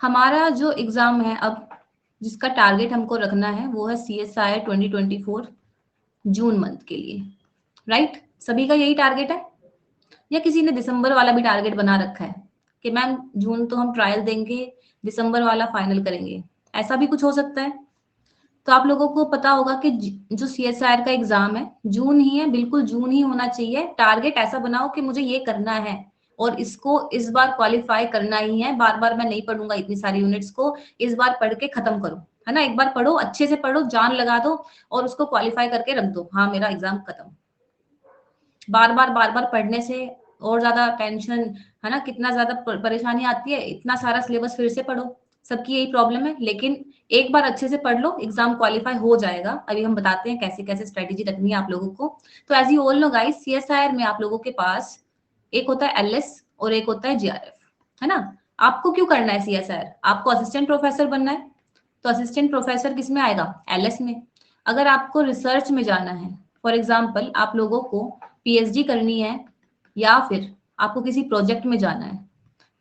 हमारा जो एग्जाम है अब, जिसका टारगेट हमको रखना है, वो है CSIR 2024 जून मंथ के लिए, राइट? सभी का यही टारगेट है, या किसी ने दिसंबर वाला भी टारगेट बना रखा है कि मैम जून तो हम ट्रायल देंगे, दिसंबर वाला फाइनल करेंगे, ऐसा भी कुछ हो सकता है? तो आप लोगों को पता होगा कि जो CSIR का एग्जाम है जून ही है, बिल्कुल जून ही होना चाहिए। टारगेट ऐसा बनाओ कि मुझे ये करना है और इसको इस बार क्वालिफाई करना ही है, बार बार मैं नहीं पढ़ूंगा इतनी सारी यूनिट्स को, इस बार पढ़ के खत्म करो, है ना? एक बार पढ़ो, अच्छे से पढ़ो, जान लगा दो और उसको क्वालिफाई करके रख दो, हाँ मेरा एग्जाम खत्म। बार बार पढ़ने से और ज्यादा टेंशन, है ना, कितना ज्यादा परेशानी आती है, इतना सारा सिलेबस फिर से पढ़ो, सबकी यही प्रॉब्लम है। लेकिन एक बार अच्छे से पढ़ लो, एग्जाम क्वालिफाई हो जाएगा। अभी हम बताते हैं कैसे कैसे स्ट्रेटेजी रखनी है आप लोगों को। तो as you all know guys, CSIR में आप लोगों के पास एक होता है LS और एक होता है GRF, है ना? आपको क्यों करना है CSIR? आपको असिस्टेंट प्रोफेसर बनना है, तो असिस्टेंट प्रोफेसर किस में आएगा? LS में। अगर आपको रिसर्च में जाना है, फॉर एग्जाम्पल आप लोगों को PhD करनी है या फिर आपको किसी प्रोजेक्ट में जाना है,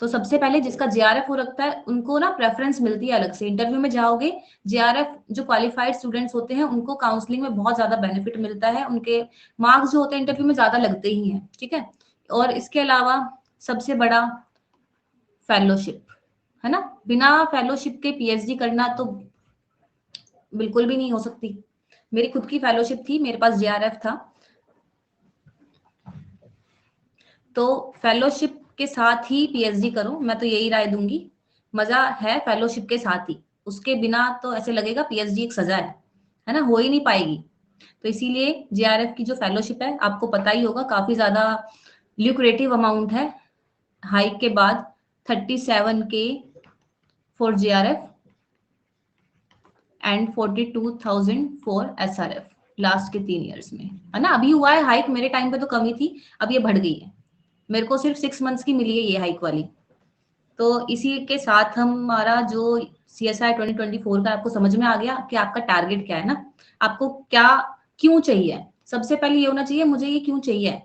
तो सबसे पहले जिसका JRF हो रखता है उनको ना प्रेफरेंस मिलती है अलग से। इंटरव्यू में जाओगे, JRF जो क्वालिफाइड स्टूडेंट्स होते हैं उनको काउंसलिंग में बहुत ज्यादा बेनिफिट मिलता है, उनके मार्क्स जो होते हैं इंटरव्यू में ज्यादा लगते ही हैं, ठीक है? और इसके अलावा सबसे बड़ा फेलोशिप, है ना? बिना फेलोशिप के PhD करना तो बिल्कुल भी नहीं हो सकती। मेरी खुद की फेलोशिप थी, मेरे पास JRF था, तो फेलोशिप के साथ ही PhD करो, मैं तो यही राय दूंगी। मजा है फेलोशिप के साथ ही, उसके बिना तो ऐसे लगेगा PhD एक सजा है ना, हो ही नहीं पाएगी। तो इसीलिए JRF की जो फेलोशिप है, आपको पता ही होगा, काफी ज्यादा ल्यूक्रेटिव अमाउंट है। हाइक के बाद 37K for JRF and 42,000 for SRF last के 3 इयर्स में, है ना? अभी हुआ है हाइक, मेरे टाइम पे तो कमी थी, अब ये बढ़ गई है। मेरे को सिर्फ 6 मंथ्स की मिली है ये हाइक वाली। तो इसी के साथ हमारा जो CSIR 2024 का आपको समझ में आ गया कि आपका टारगेट क्या है ना, आपको क्या क्यों चाहिए। सबसे पहले ये होना चाहिए, मुझे ये क्यों चाहिए,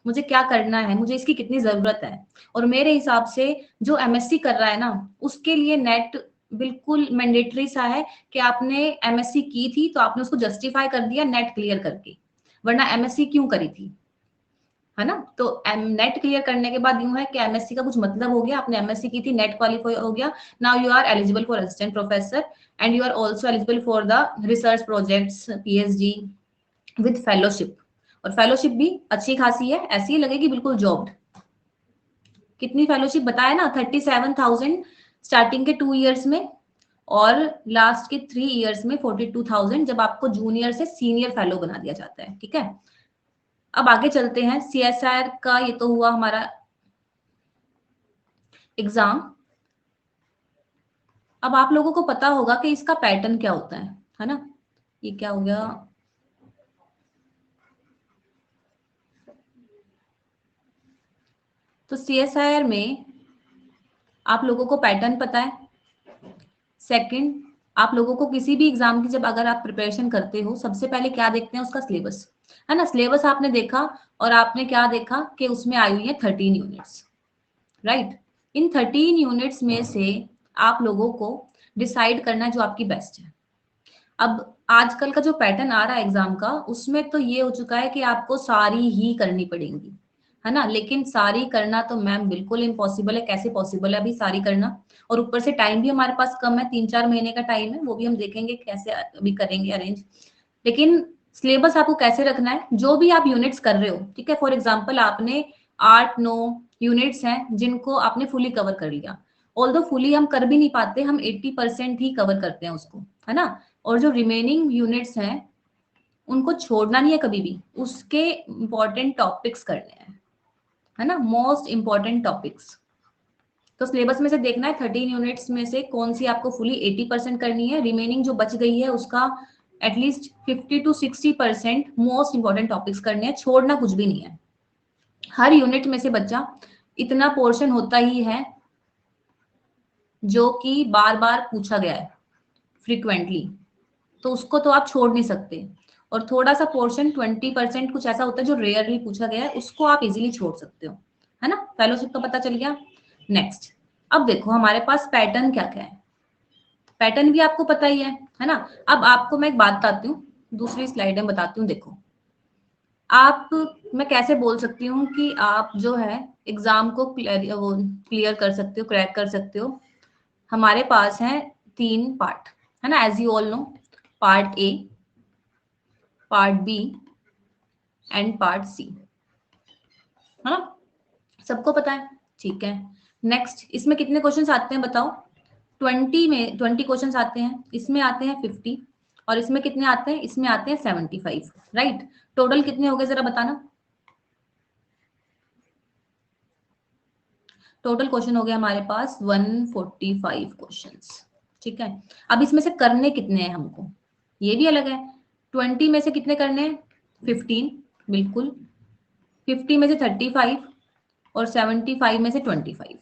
मुझे क्या करना है, मुझे इसकी कितनी जरूरत है। और मेरे हिसाब से जो MSc कर रहा है ना, उसके लिए नेट बिल्कुल मैंडेटरी सा है कि आपने MSc की थी तो आपने उसको जस्टिफाई कर दिया नेट क्लियर करके, वरना MSc क्यों करी थी, है ना? तो नेट क्लियर करने के बाद यूं है कि MSc का कुछ मतलब हो गया, आपने MSc की थी, नेट क्वालिफाई हो गया, now you are eligible for assistant professor and you are also eligible for the research projects PhD with fellowship. और फेलोशिप भी अच्छी खासी है, ऐसी ही लगेगी बिल्कुल जॉब्ड। कितनी फेलोशिप बताया ना, 37,000 स्टार्टिंग के 2 इयर्स में, और लास्ट के 3 इयर्स में 42,000, जब आपको जूनियर से सीनियर फेलो बना दिया जाता है, ठीक है? अब आगे चलते हैं। CSIR का ये तो हुआ हमारा एग्जाम। अब आप लोगों को पता होगा कि इसका पैटर्न क्या होता है ना? ये क्या हो गया, तो CSIR में आप लोगों को पैटर्न पता है। सेकंड, आप लोगों को किसी भी एग्जाम की जब अगर आप प्रिपरेशन करते हो, सबसे पहले क्या देखते हैं? उसका सिलेबस, है ना? सिलेबस आपने देखा और आपने क्या देखा कि उसमें आई हुई है 13 यूनिट्स, राइट? इन 13 यूनिट्स में से आप लोगों को डिसाइड करना है जो आपकी बेस्ट है। अब आजकल का जो पैटर्न आ रहा है एग्जाम का, उसमें तो ये हो चुका है कि आपको सारी ही करनी पड़ेंगी, है ना? लेकिन सारी करना तो मैम बिल्कुल इम्पॉसिबल है। कैसे पॉसिबल है अभी सारी करना? और ऊपर से टाइम भी हमारे पास कम है, 3-4 महीने का टाइम है, वो भी हम देखेंगे कैसे अभी करेंगे अरेंज। लेकिन सिलेबस आपको कैसे रखना है, जो भी आप यूनिट्स कर रहे हो, ठीक है? फॉर एग्जाम्पल आपने 8-9 यूनिट्स हैं जिनको आपने फुली कवर कर लिया, ऑल्दो फुली हम कर भी नहीं पाते, हम 80% ही कवर करते हैं उसको, है ना? और जो रिमेनिंग यूनिट्स हैं उनको छोड़ना नहीं है कभी भी, उसके इंपॉर्टेंट टॉपिक्स करने हैं, है ना? Most important topics. तो सिलेबस में से देखना है 13 यूनिट्स में से कौन सी आपको फुली 80% करनी है, रिमेनिंग जो बच गई है उसका एटलीस्ट 50-60% मोस्ट इंपॉर्टेंट टॉपिक्स करने हैं, छोड़ना कुछ भी नहीं है। हर यूनिट में से बच्चा इतना पोर्शन होता ही है जो कि बार बार पूछा गया है फ्रिक्वेंटली, तो उसको तो आप छोड़ नहीं सकते। और थोड़ा सा पोर्शन 20% कुछ ऐसा होता है जो रेयरली पूछा गया है, उसको आप इजीली छोड़ सकते हो, है ना? फेलोशिप का पता चल गया। नेक्स्ट, अब देखो हमारे पास पैटर्न क्या क्या है, पैटर्न भी आपको पता ही है ना। अब आपको मैं एक बात बताती हूँ, दूसरी स्लाइड में बताती हूँ। देखो आप, मैं कैसे बोल सकती हूँ कि आप जो है एग्जाम को क्लियर कर सकते हो, क्रैक कर सकते हो। हमारे पास है 3 पार्ट, है ना, as you all know, part A, part B and part C, है ना, सबको पता है, ठीक है। नेक्स्ट, इसमें कितने क्वेश्चंस आते हैं बताओ? 20 क्वेश्चंस आते हैं, इसमें आते हैं 50, और इसमें कितने आते हैं? इसमें आते हैं 75, राइट। टोटल कितने हो गए जरा बताना? टोटल क्वेश्चन हो गया हमारे पास 145 क्वेश्चंस, ठीक है। अब इसमें से करने कितने हैं हमको, ये भी अलग है। 20 में से कितने करने हैं? 15, बिल्कुल। 50 में से 35, और 75 में से 25,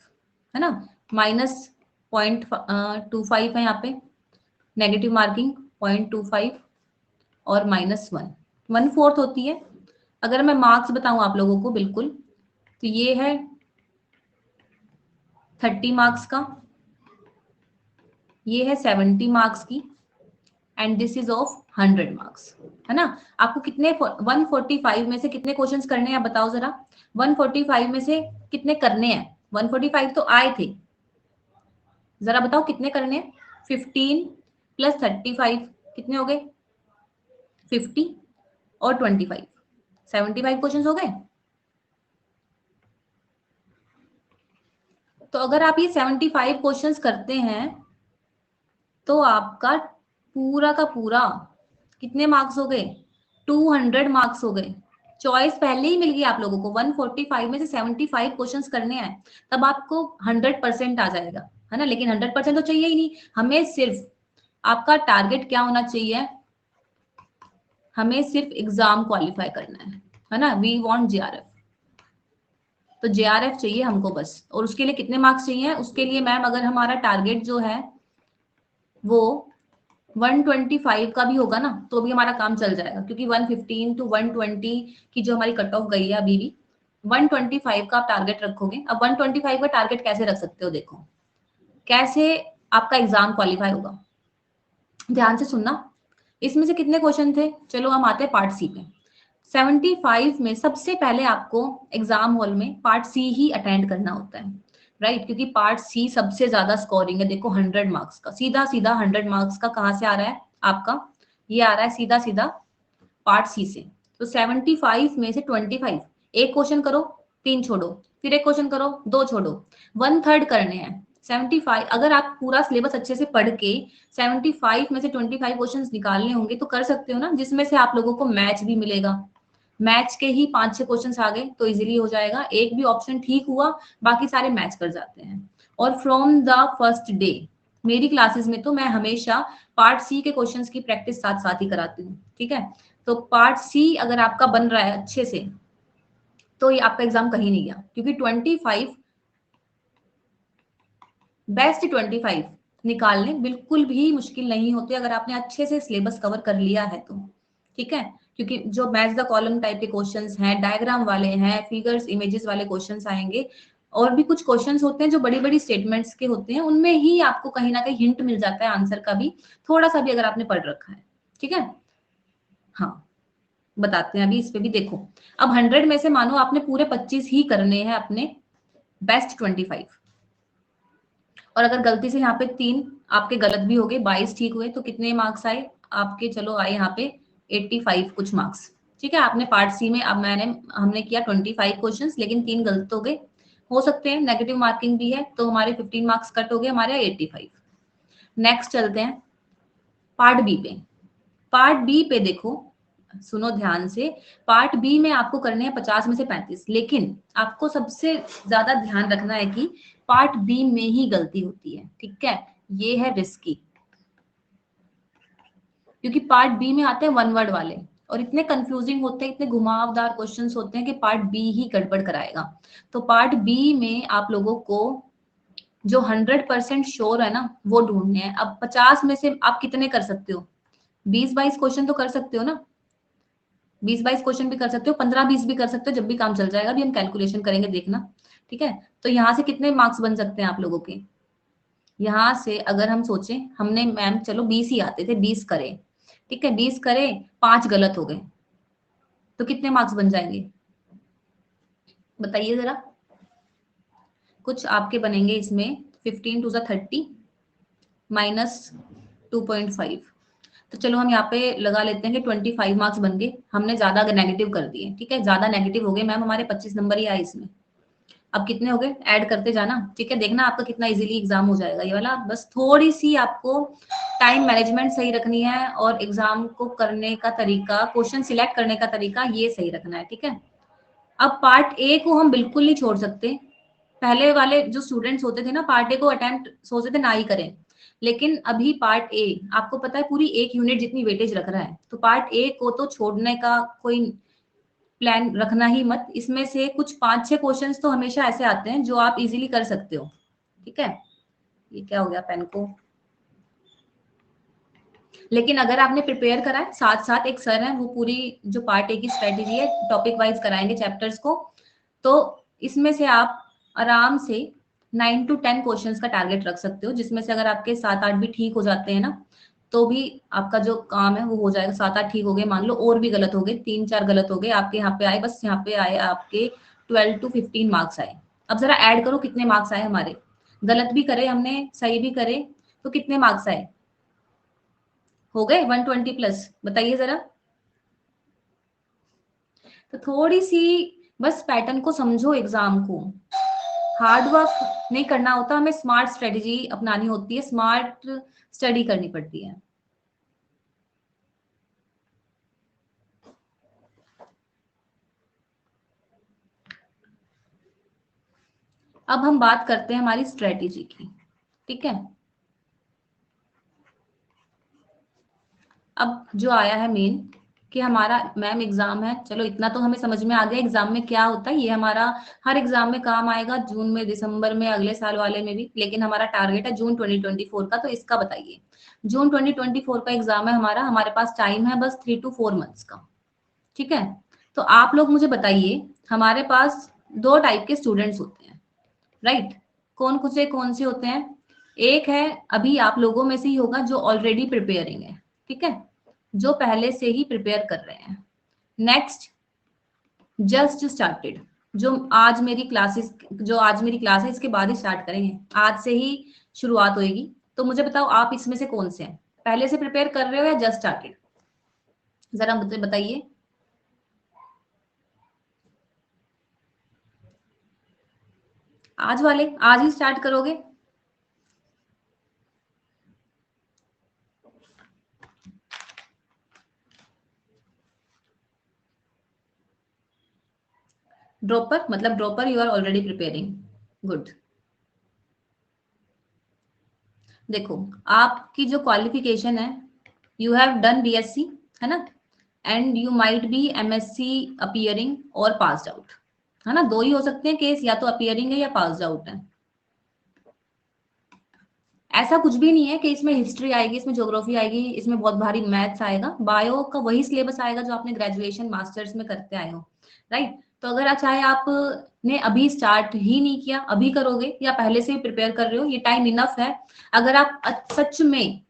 है ना। -0.25 है यहाँ पे, नेगेटिव मार्किंग 0.25, और -1, 1/4 होती है। अगर मैं मार्क्स बताऊं आप लोगों को, बिल्कुल, तो ये है 30 मार्क्स का, ये है 70 मार्क्स की, and this is of 100 marks, है ना। आपको कितने 145 में से कितने क्वेश्चंस करने हैं बताओ जरा? 145 में से कितने करने हैं? 145 तो आए थे, जरा बताओ कितने करने हैं? 15 + 35 कितने हो गए? 50, और 25, 75 क्वेश्चंस हो गए। तो अगर आप ये 75 क्वेश्चंस करते हैं तो आपका पूरा का पूरा कितने मार्क्स हो गए? 200 मार्क्स हो गए। चॉइस पहले ही मिल गई आप लोगों को, 145 में से 75 क्वेश्चंस करने हैं, तब आपको 100% आ जाएगा, है ना। लेकिन 100% तो चाहिए ही नहीं, हमें सिर्फ आपका टारगेट क्या होना चाहिए? हमें सिर्फ एग्जाम क्वालिफाई करना है ना। वी वांट जेआरएफ, तो जेआरएफ चाहिए हमको बस। और उसके लिए कितने मार्क्स चाहिए? उसके लिए मैम अगर हमारा टारगेट जो है वो 125 का भी होगा ना, तो भी हमारा काम चल जाएगा, क्योंकि 115 to 120 की जो हमारी कट ऑफ गई है अभी भी, 125 का आप टारगेट रखोगे। अब 125 का टारगेट कैसे रख सकते हो? देखो कैसे आपका एग्जाम क्वालिफाई होगा, ध्यान से सुनना। इसमें से कितने क्वेश्चन थे? चलो हम आते हैं पार्ट सी पे। 75 में सबसे पहले आपको एग्जाम हॉल में पार्ट सी ही अटेंड करना होता है, राइट, क्योंकि पार्ट सी सबसे ज्यादा स्कोरिंग है। देखो 100 मार्क्स का, सीधा सीधा 100 मार्क्स का कहाँ से आ रहा है आपका? ये आ रहा है सीधा सीधा पार्ट सी से। तो 75 में से 25, एक क्वेश्चन करो, 3 छोड़ो, फिर एक क्वेश्चन करो, 2 छोड़ो, 1/3 करने हैं। 75, अगर आप पूरा सिलेबस अच्छे से पढ़ के 75 में से 25 क्वेश्चंस निकालने होंगे तो कर सकते हो ना, जिसमें से आप लोगों को मैच भी मिलेगा। मैच के ही 5-6 क्वेश्चंस आ गए तो इजीली हो जाएगा, एक भी ऑप्शन ठीक हुआ, बाकी सारे मैच कर जाते हैं। और फ्रॉम द फर्स्ट डे मेरी क्लासेस में तो मैं हमेशा पार्ट सी के क्वेश्चंस की प्रैक्टिस साथ साथ ही कराती हूँ, ठीक है। तो पार्ट सी अगर आपका बन रहा है अच्छे से, तो ये आपका एग्जाम कहीं नहीं गया, क्योंकि 25 बेस्ट 25 निकालने बिल्कुल भी मुश्किल नहीं होते अगर आपने अच्छे से सिलेबस कवर कर लिया है तो, ठीक है। क्योंकि जो मैच द कॉलम टाइप के क्वेश्चंस हैं, डायग्राम वाले हैं, फिगर्स इमेजेस वाले क्वेश्चंस आएंगे, और भी कुछ क्वेश्चंस होते हैं जो बड़ी बड़ी स्टेटमेंट्स के होते हैं, उनमें ही आपको कहीं ना कहीं हिंट मिल जाता है आंसर का भी, थोड़ा सा भी अगर आपने पढ़ रखा है, ठीक है। हाँ, बताते हैं अभी इस पे भी। देखो अब 100 में से मानो आपने पूरे 25 ही करने हैं अपने बेस्ट 25, और अगर गलती से यहाँ पे 3 आपके गलत भी हो गए, 22 ठीक हुए, तो कितने मार्क्स आए आपके? चलो आए यहाँ पे 85 कुछ मार्क्स, ठीक है। आपने पार्ट सी में, अब हमने किया 25 क्वेश्चंस, लेकिन 3 गलत हो सकते हैं, नेगेटिव मार्किंग भी है, तो हमारे 15 मार्क्स कट हो गए, हमारे 85। नेक्स्ट चलते हैं पार्ट बी पे। पार्ट बी पे देखो, सुनो ध्यान से, पार्ट बी में आपको करने हैं 50 में से 35, लेकिन आपको सबसे ज्यादा ध्यान रखना है कि पार्ट बी में ही गलती होती है, ठीक है। ये है रिस्की, क्योंकि पार्ट बी में आते हैं 1 वर्ड वाले, और इतने कंफ्यूजिंग होते हैं, इतने घुमावदार क्वेश्चंस होते हैं कि पार्ट बी ही गड़बड़ कराएगा। तो पार्ट बी में आप लोगों को जो 100% श्योर है ना, वो ढूंढने हैं। अब 50 में से आप कितने कर सकते हो? 20-22 क्वेश्चन तो कर सकते हो ना, 20-22 क्वेश्चन भी कर सकते हो, 15-20 भी कर सकते हो, जब भी काम चल जाएगा। अभी हम कैलकुलेशन करेंगे, देखना, ठीक है, तो यहाँ से कितने मार्क्स बन सकते हैं आप लोगों के? यहाँ से अगर हम सोचें, हमने मैम चलो 20 ही आते थे, 20 करें, ठीक है, 20 करें, 5 गलत हो गए, तो कितने मार्क्स बन जाएंगे बताइए जरा। कुछ आपके बनेंगे इसमें 15 टू 30 माइनस 2.5, तो चलो हम यहाँ पे लगा लेते हैं कि 25 मार्क्स बन गए। हमने ज्यादा नेगेटिव कर दिए, ठीक है, ज्यादा नेगेटिव हो गए मैम, हमारे 25 नंबर ही आए इसमें। अब कितने हो गए, ऐड करते जाना, ठीक है, देखना आपका कितना इजीली एग्जाम हो जाएगा ये वाला। बस थोड़ी सी आपको टाइम मैनेजमेंट सही रखनी है और एग्जाम को करने का तरीका, क्वेश्चन सिलेक्ट करने का तरीका ये सही रखना है, ठीक है। अब पार्ट ए को हम बिल्कुल नहीं छोड़ सकते। पहले वाले जो स्टूडेंट्स होते थे ना, पार्ट ए को अटेम्प्ट सोचते थे ना ही करें, लेकिन अभी पार्ट ए आपको पता है पूरी 1 यूनिट जितनी वेटेज रख रहा है, तो पार्ट ए को तो छोड़ने का कोई प्लान रखना ही मत। इसमें से कुछ 5-6 क्वेश्चंस तो हमेशा ऐसे आते हैं जो आप इजीली कर सकते हो, ठीक है। ये क्या हो गया पेन को, लेकिन अगर आपने प्रिपेयर करा है, साथ साथ एक सर है वो पूरी जो पार्ट ए की स्ट्रेटेजी है टॉपिक वाइज कराएंगे चैप्टर्स को, तो इसमें से आप आराम से 9 to 10 क्वेश्चंस का टारगेट रख सकते हो, जिसमें से अगर आपके 7-8 भी ठीक हो जाते हैं ना, तो भी आपका जो काम है वो हो जाएगा। 7-8 ठीक हो गए मान लो, और भी गलत हो गए, 3-4 गलत हो गए, आपके यहाँ पे आए, बस यहाँ पे आए आपके 12 to 15 मार्क्स आए। अब जरा ऐड करो कितने मार्क्स आए हमारे, गलत भी करे हमने सही भी करे तो कितने मार्क्स आए, हो गए 120 प्लस, बताइए जरा। तो थोड़ी सी बस पैटर्न को समझो, एग्जाम को हार्ड वर्क नहीं करना होता, हमें स्मार्ट स्ट्रेटेजी अपनानी होती है, स्मार्ट स्टडी करनी पड़ती है। अब हम बात करते हैं हमारी स्ट्रेटेजी की, ठीक है। अब जो आया है मेन कि हमारा मैम एग्जाम है, चलो इतना तो हमें समझ में आ गया एग्जाम में क्या होता है, ये हमारा हर एग्जाम में काम आएगा, जून में, दिसंबर में, अगले साल वाले में भी, लेकिन हमारा टारगेट है जून 2024 का, तो इसका बताइए। जून 2024 का एग्जाम है हमारा, हमारे पास टाइम है बस 3 to 4 मंथ्स का, ठीक है। तो आप लोग मुझे बताइए, हमारे पास 2 टाइप के स्टूडेंट्स होते हैं, राइट। कौन से होते हैं, एक है अभी आप लोगों में से ही होगा जो ऑलरेडी प्रिपेयरिंग है, ठीक है, जो पहले से ही प्रिपेयर कर रहे हैं। नेक्स्ट जस्ट स्टार्टेड, जो आज मेरी क्लास है इसके बाद ही स्टार्ट करेंगे, आज से ही शुरुआत होगी। तो मुझे बताओ आप इसमें से कौन से हैं, पहले से प्रिपेयर कर रहे हो या जस्ट स्टार्टेड, जरा मुझे बताइए। आज वाले आज ही स्टार्ट करोगे, ड्रॉपर मतलब dropper, you are already preparing, good. देखो आपकी जो क्वालिफिकेशन है, यू हैव डन बीएससी, है ना, and you might be MSc appearing और पास्ड आउट, है ना, दो ही हो सकते हैं केस, या तो अपीयरिंग है या पास्ड आउट है। ऐसा कुछ भी नहीं है कि इसमें हिस्ट्री आएगी, इसमें ज्योग्राफी आएगी, इसमें बहुत भारी मैथ्स आएगा, बायो का वही सिलेबस आएगा जो आपने ग्रेजुएशन मास्टर्स में करते आए हो, राइट। तो अगर चाहे आपने अभी स्टार्ट ही नहीं किया, अभी करोगे या पहले से ही प्रिपेयर कर रहे हो, ये टाइम इनफ है। अगर आप सच में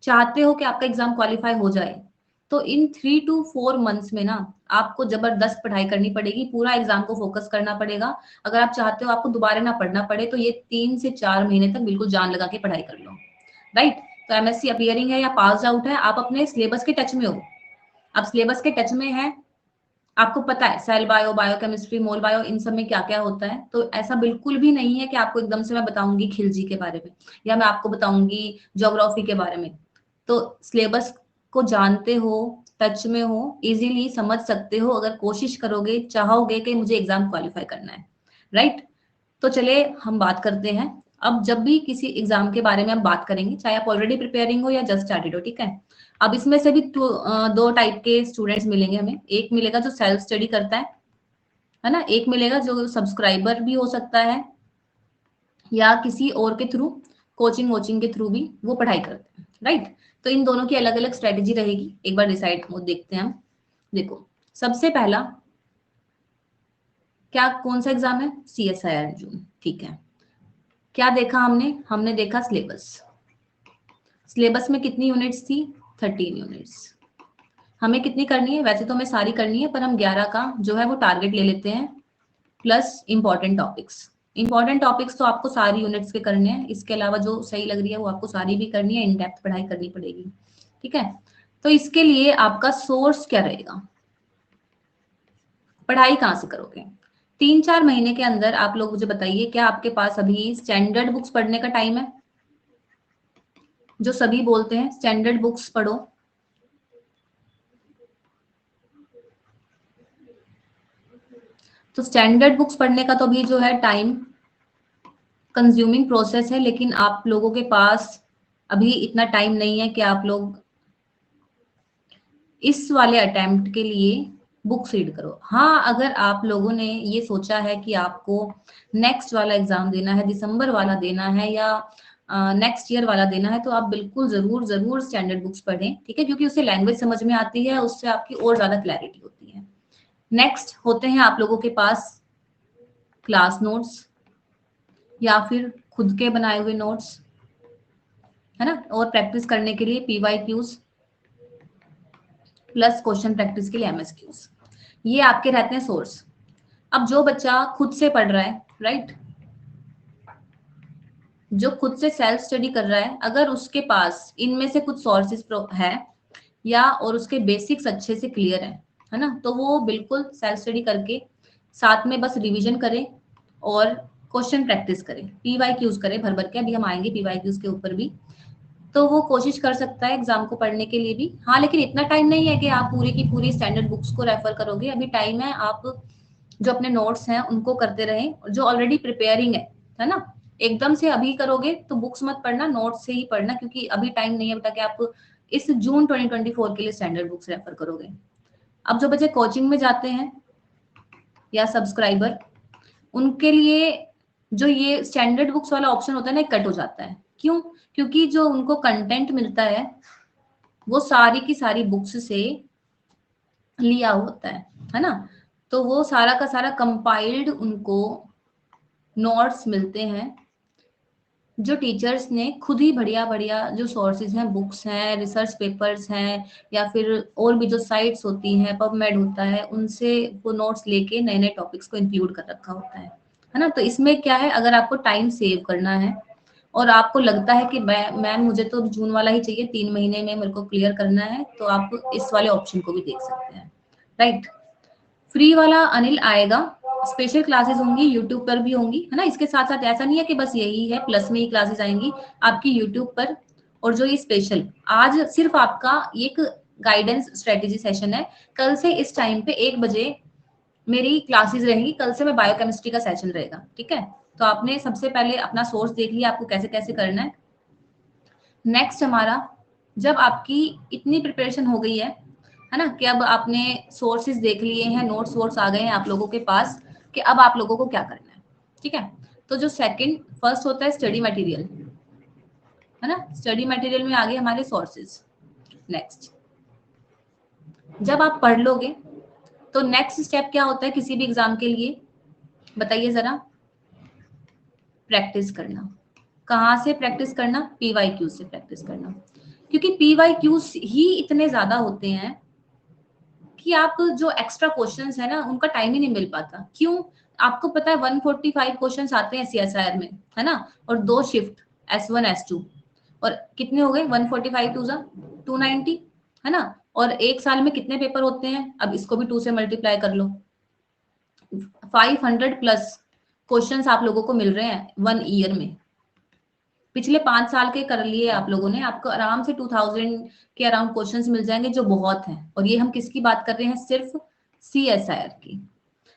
चाहते हो कि आपका एग्जाम क्वालिफाई हो जाए, तो इन 3 to 4 मंथ्स में ना आपको जबरदस्त पढ़ाई करनी पड़ेगी, पूरा एग्जाम को फोकस करना पड़ेगा। अगर आप चाहते हो आपको दोबारा ना पढ़ना पड़े, तो ये 3 से 4 महीने तक बिल्कुल जान लगा के पढ़ाई कर लो, राइट। तो एमएससी अपीयरिंग है या पास आउट है, आप अपने सिलेबस के टच में हो, आप सिलेबस के टच में है, आपको पता है सेल बायो, बायोकेमिस्ट्री, मोल बायो, इन सब में क्या क्या होता है। तो ऐसा बिल्कुल भी नहीं है कि आपको एकदम से मैं बताऊंगी खिलजी के बारे में या मैं आपको बताऊंगी ज्योग्राफी के बारे में। तो सिलेबस को जानते हो, टच में हो, इजीली समझ सकते हो, अगर कोशिश करोगे, चाहोगे कि मुझे एग्जाम क्वालिफाई करना है, राइट। तो चले हम बात करते हैं, अब जब भी किसी एग्जाम के बारे में हम बात करेंगे, चाहे आप ऑलरेडी प्रिपेयरिंग हो या जस्ट स्टार्टेड हो, ठीक है। अब इसमें से भी दो टाइप के स्टूडेंट्स मिलेंगे हमें, एक मिलेगा जो सेल्फ स्टडी करता है ना, एक मिलेगा जो सब्सक्राइबर भी हो सकता है या किसी और के थ्रू, कोचिंग वोचिंग के थ्रू भी वो पढ़ाई करते हैं, राइट। तो इन दोनों की अलग अलग स्ट्रेटेजी रहेगी, एक बार डिसाइड वो देखते हैं हम। देखो सबसे पहला क्या कौन सा एग्जाम है? CSIR जून, ठीक है। क्या देखा हमने देखा सिलेबस। सिलेबस में कितनी यूनिट्स थी? 13 यूनिट्स। हमें कितनी करनी है? वैसे तो हमें सारी करनी है, पर हम 11 का जो है वो टारगेट ले लेते हैं, plus important topics. Important topics तो आपको सारी यूनिट्स के करने हैं, इसके अलावा जो सही लग रही है वो आपको सारी भी करनी है, इन डेप्थ पढ़ाई करनी पड़ेगी, ठीक है। तो इसके लिए आपका सोर्स क्या रहेगा? पढ़ाई कहाँ से करोगे? 3-4 महीने के अंदर आप लोग मुझे बताइए, क्या आपके पास अभी स्टैंडर्ड बुक्स पढ़ने का टाइम है? जो सभी बोलते हैं स्टैंडर्ड बुक्स पढ़ो, तो स्टैंडर्ड बुक्स पढ़ने का तो अभी जो है टाइम कंज्यूमिंग प्रोसेस है, लेकिन आप लोगों के पास अभी इतना टाइम नहीं है कि आप लोग इस वाले अटेम्प्ट के लिए बुक्स रीड करो। हाँ, अगर आप लोगों ने ये सोचा है कि आपको नेक्स्ट वाला एग्जाम देना है, दिसंबर वाला देना है या नेक्स्ट ईयर वाला देना है, तो आप बिल्कुल जरूर जरूर स्टैंडर्ड बुक्स पढ़ें, ठीक है, क्योंकि उससे लैंग्वेज समझ में आती है, उससे आपकी और ज्यादा क्लैरिटी होती है। नेक्स्ट होते हैं आप लोगों के पास क्लास नोट्स या फिर खुद के बनाए हुए नोट्स, है ना, और प्रैक्टिस करने के लिए PYQs प्लस क्वेश्चन प्रैक्टिस के लिए MSQs। ये आपके रहते हैं सोर्स। अब जो बच्चा खुद से पढ़ रहा है, राइट, जो खुद से सेल्फ स्टडी कर रहा है, अगर उसके पास इनमें से कुछ सोर्सेज है या और उसके बेसिक्स अच्छे से क्लियर है ना, तो वो बिल्कुल सेल्फ स्टडी करके साथ में बस रिवीजन करे और क्वेश्चन प्रैक्टिस करे, PYQs करे भर भर के। अभी हम आएंगे PYQs के ऊपर भी, तो वो कोशिश कर सकता है एग्जाम को पढ़ने के लिए भी। हाँ, लेकिन इतना टाइम नहीं है कि आप पूरी की पूरी स्टैंडर्ड बुक्स को रेफर करोगे। अभी टाइम है, आप जो अपने नोट्स हैं उनको करते रहें, जो ऑलरेडी प्रिपेयरिंग है ना। एकदम से अभी करोगे तो बुक्स मत पढ़ना, नोट्स से ही पढ़ना, क्योंकि अभी टाइम नहीं है बेटा कि आप इस जून 2024 के लिए स्टैंडर्ड बुक्स रेफर करोगे। अब जो बच्चे कोचिंग में जाते हैं या सब्सक्राइबर, उनके लिए जो ये स्टैंडर्ड बुक्स वाला ऑप्शन होता है ना, कट हो जाता है। क्यों? क्योंकि जो उनको कंटेंट मिलता है वो सारी की सारी बुक्स से लिया होता है ना। तो वो सारा का सारा कंपाइल्ड उनको नोट्स मिलते हैं, जो टीचर्स ने खुद ही बढ़िया बढ़िया जो सोर्सेज हैं, बुक्स हैं, रिसर्च पेपर्स हैं, या फिर और भी जो साइट्स होती हैं, पबमेड होता है, उनसे वो नोट्स लेके नए नए टॉपिक्स को इंक्लूड कर रखा होता है ना। तो इसमें क्या है, अगर आपको टाइम सेव करना है और आपको लगता है कि मैम मुझे तो जून वाला ही चाहिए, 3 महीने में मेरे को क्लियर करना है, तो आप इस वाले ऑप्शन को भी देख सकते हैं, राइट। फ्री वाला अनिल आएगा, स्पेशल क्लासेस होंगी, यूट्यूब पर भी होंगी, है ना। इसके साथ साथ ऐसा नहीं है कि बस यही है, प्लस में ही क्लासेस आएंगी आपकी यूट्यूब पर। और जो ये स्पेशल आज सिर्फ आपका एक गाइडेंस स्ट्रेटेजी सेशन है, कल से इस टाइम पे 1 बजे मेरी क्लासेस रहेंगी, कल से मैं बायोकेमिस्ट्री का सेशन रहेगा, ठीक है। तो आपने सबसे पहले अपना सोर्स देख लिया, आपको कैसे कैसे करना है। नेक्स्ट हमारा, जब आपकी इतनी प्रिपरेशन हो गई है ना, कि अब आपने सोर्सेज देख लिए हैं, नोट्स वोट्स आ गए हैं आप लोगों के पास, कि अब आप लोगों को क्या करना है, ठीक है। तो जो सेकंड फर्स्ट होता है स्टडी मटेरियल, है ना, स्टडी मटेरियल में आगे हमारे सोर्सेज। नेक्स्ट जब आप पढ़ लोगे तो नेक्स्ट स्टेप क्या होता है किसी भी एग्जाम के लिए, बताइए जरा? प्रैक्टिस करना। कहाँ से प्रैक्टिस करना? PYQ से प्रैक्टिस करना, क्योंकि PYQ ही इतने ज्यादा होते हैं कि आप जो एक्स्ट्रा क्वेश्चंस है ना, उनका टाइम ही नहीं मिल पाता। क्यों? आपको पता है 145 क्वेश्चंस आते हैं CSIR में, है ना, और 2 शिफ्ट S1 S2, और कितने हो गए 145 टू 290, है ना। और एक साल में कितने पेपर होते हैं? अब इसको भी 2 से मल्टीप्लाई कर लो, 500 प्लस क्वेश्चंस आप लोगों को मिल रहे हैं 1 ईयर में। पिछले 5 साल के कर लिए आप लोगों ने, आपको आराम से 2000 के अराउंड क्वेश्चंस मिल जाएंगे, जो बहुत हैं। और ये हम किसकी बात कर रहे हैं? सिर्फ CSIR की।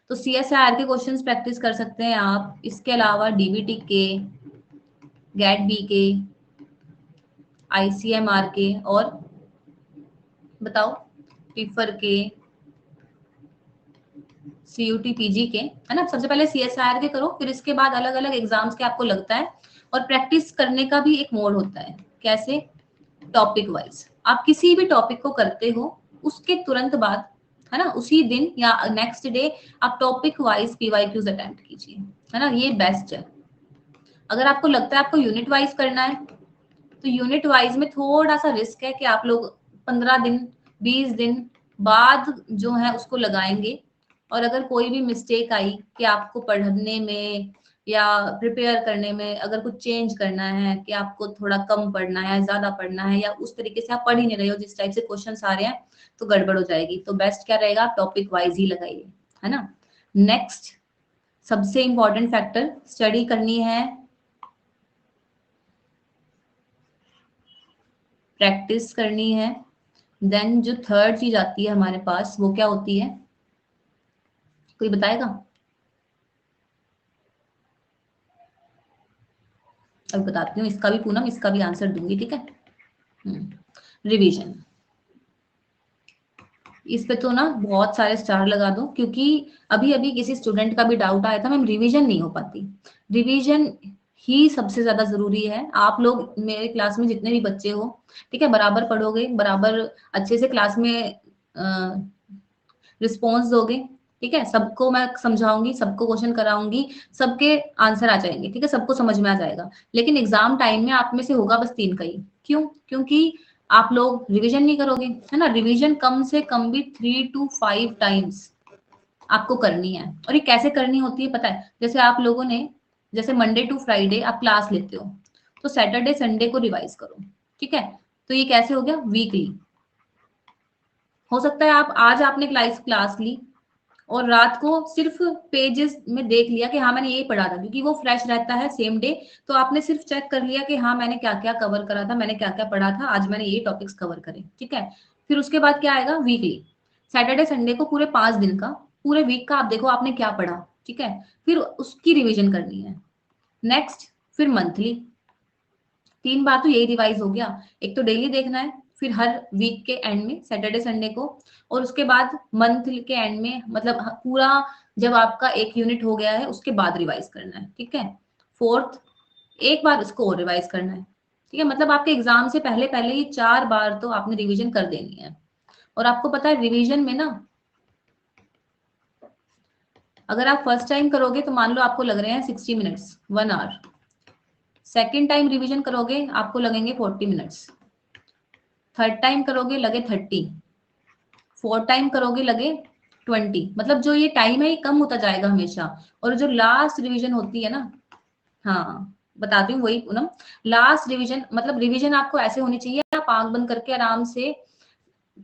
तो CSIR के क्वेश्चंस प्रैक्टिस कर सकते हैं आप। इसके अलावा DBT के, GAT B के, ICMR के, और बताओ टिफर के, CUT PG के, है ना। सबसे पहले CSIR के करो, फिर इसके बाद अलग अलग एग्जाम्स के आपको लगता है। और प्रैक्टिस करने का भी एक मोड होता है, कैसे? Topic wise. आप किसी भी टॉपिक को करते हो, उसके तुरंत बाद है ना, उसी दिन या नेक्स्ट डे आप टॉपिक वाइज पीवाईक्यूज अटेम्प्ट कीजिए, है ना, ये बेस्ट है। अगर आपको लगता है आपको यूनिट वाइज करना है तो यूनिट वाइज में थोड़ा सा रिस्क है कि आप लोग 15 दिन 20 दिन बाद जो है उसको लगाएंगे, और अगर कोई भी मिस्टेक आई कि आपको पढ़ने में या प्रिपेयर करने में अगर कुछ चेंज करना है कि आपको थोड़ा कम पढ़ना है ज्यादा पढ़ना है या उस तरीके से आप पढ़ ही नहीं रहे हो जिस टाइप से क्वेश्चन आ रहे हैं, तो गड़बड़ हो जाएगी। तो बेस्ट क्या रहेगा, आप टॉपिक वाइज ही लगाइए, है ना। नेक्स्ट सबसे इंपॉर्टेंट फैक्टर, स्टडी करनी है, प्रैक्टिस करनी है। देन जो थर्ड चीज आती है हमारे पास वो क्या होती है, कोई बताएगा? अब बताती हूँ, इसका भी पूनम, इसका भी आंसर दूंगी, ठीक है। रिवीजन, इस पे तो ना बहुत सारे स्टार लगा दो, क्योंकि अभी अभी किसी स्टूडेंट का भी डाउट आया था मैम रिवीजन नहीं हो पाती। रिवीजन ही सबसे ज्यादा जरूरी है। आप लोग मेरे क्लास में जितने भी बच्चे हो, ठीक है, बराबर पढ़ोगे, बराबर अच्छे से क्लास में रिस्पॉन्स दोगे, ठीक है, सबको मैं समझाऊंगी, सबको क्वेश्चन कराऊंगी, सबके आंसर आ जाएंगे, ठीक है, सबको समझ में आ जाएगा। लेकिन एग्जाम टाइम में आप में से होगा बस 3 का ही। क्यों? क्योंकि आप लोग रिवीजन नहीं करोगे, है ना। रिवीजन कम से कम भी 3 to 5 टाइम्स आपको करनी है। और ये कैसे करनी होती है पता है? जैसे आप लोगों ने, जैसे मंडे टू फ्राइडे आप क्लास लेते हो, तो सैटरडे संडे को रिवाइज करो, ठीक है। तो ये कैसे हो गया, वीकली। हो सकता है आप आज आपने क्लास ली और रात को सिर्फ पेजेस में देख लिया कि हाँ मैंने ये पढ़ा था, क्योंकि वो फ्रेश रहता है सेम डे। तो आपने सिर्फ चेक कर लिया कि हाँ मैंने क्या क्या कवर करा था, मैंने क्या क्या पढ़ा था, आज मैंने ये टॉपिक्स कवर करे, ठीक है। फिर उसके बाद क्या आएगा, वीकली, सैटरडे संडे को पूरे 5 दिन का, पूरे वीक का आप देखो आपने क्या पढ़ा, ठीक है, फिर उसकी रिविजन करनी है। नेक्स्ट फिर मंथली, 3 बार तो यही रिवाइज हो गया। एक तो डेली देखना है, फिर हर वीक के एंड में सैटरडे संडे को, और उसके बाद मंथ के एंड में, मतलब पूरा जब आपका एक यूनिट हो गया है उसके बाद रिवाइज करना है, ठीक है। फोर्थ, एक बार उसको और रिवाइज करना है, ठीक है। मतलब आपके एग्जाम से पहले पहले ये 4 बार तो आपने रिवीजन कर देनी है। और आपको पता है रिवीजन में ना, अगर आप फर्स्ट टाइम करोगे तो मान लो आपको लग रहे हैं 60 minutes, 1 hour. Second time revision करोगे आपको लगेंगे 40 मिनट्स। थर्ड टाइम करोगे लगे 30। फोर्थ टाइम करोगे लगे 20। मतलब जो ये टाइम है ये कम होता जाएगा हमेशा। और जो लास्ट रिवीजन होती है ना, हाँ बताती हूँ वही पूनम, लास्ट रिवीजन मतलब रिवीजन आपको ऐसे होनी चाहिए, आप आंख बंद करके आराम से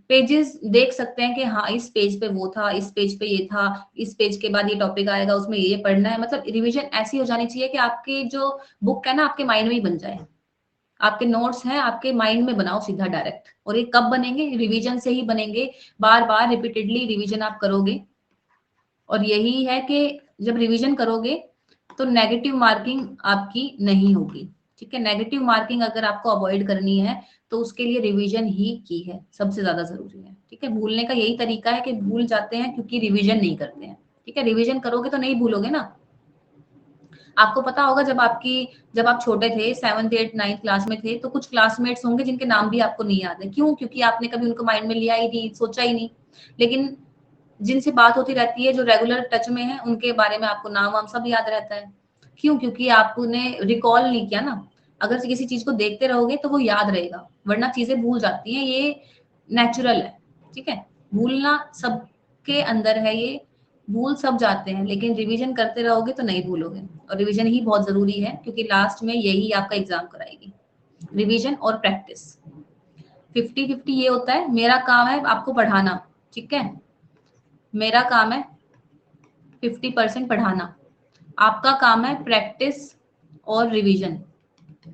पेजेस देख सकते हैं कि हाँ इस पेज पे वो था, इस पेज पे ये था, इस पेज के बाद ये टॉपिक आएगा, उसमें ये पढ़ना है। मतलब रिवीजन ऐसी हो जानी चाहिए कि आपके जो बुक है ना आपके माइंड में ही बन जाए। आपके नोट्स हैं आपके माइंड में बनाओ सीधा डायरेक्ट। और ये कब बनेंगे, रिवीजन से ही बनेंगे। बार बार रिपीटेडली रिवीजन आप करोगे। और यही है कि जब रिवीजन करोगे तो नेगेटिव मार्किंग आपकी नहीं होगी, ठीक है। नेगेटिव मार्किंग अगर आपको अवॉइड करनी है तो उसके लिए रिवीजन ही की है सबसे ज्यादा जरूरी है, ठीक है। भूलने का यही तरीका है कि भूल जाते हैं क्योंकि रिवीजन नहीं करते हैं, ठीक है। रिवीजन करोगे तो नहीं भूलोगे ना। आपको पता होगा जब आप छोटे थे 7th 8th 9th क्लास में थे, तो कुछ क्लासमेट्स होंगे जिनके नाम भी आपको नहीं याद है। क्यों? क्योंकि आपने कभी उनको माइंड में लिया ही नहीं, सोचा ही नहीं। लेकिन जिनसे बात होती रहती है, जो रेगुलर टच में है, उनके बारे में आपको नाम वाम सब याद रहता है। क्यों? क्योंकि आपने रिकॉल नहीं किया ना। अगर किसी चीज को देखते रहोगे तो वो याद रहेगा, वरना चीजें भूल जाती हैं, ये नेचुरल है, ठीक है। भूलना सबके अंदर है, ये भूल सब जाते हैं, लेकिन रिवीजन करते रहोगे तो नहीं भूलोगे। और रिवीजन ही बहुत जरूरी है क्योंकि लास्ट में यही आपका एग्जाम कराएगी, रिवीजन और प्रैक्टिस। 50-50 ये होता है, मेरा काम है आपको पढ़ाना, ठीक है। मेरा काम है 50% पढ़ाना, आपका काम है प्रैक्टिस और रिवीजन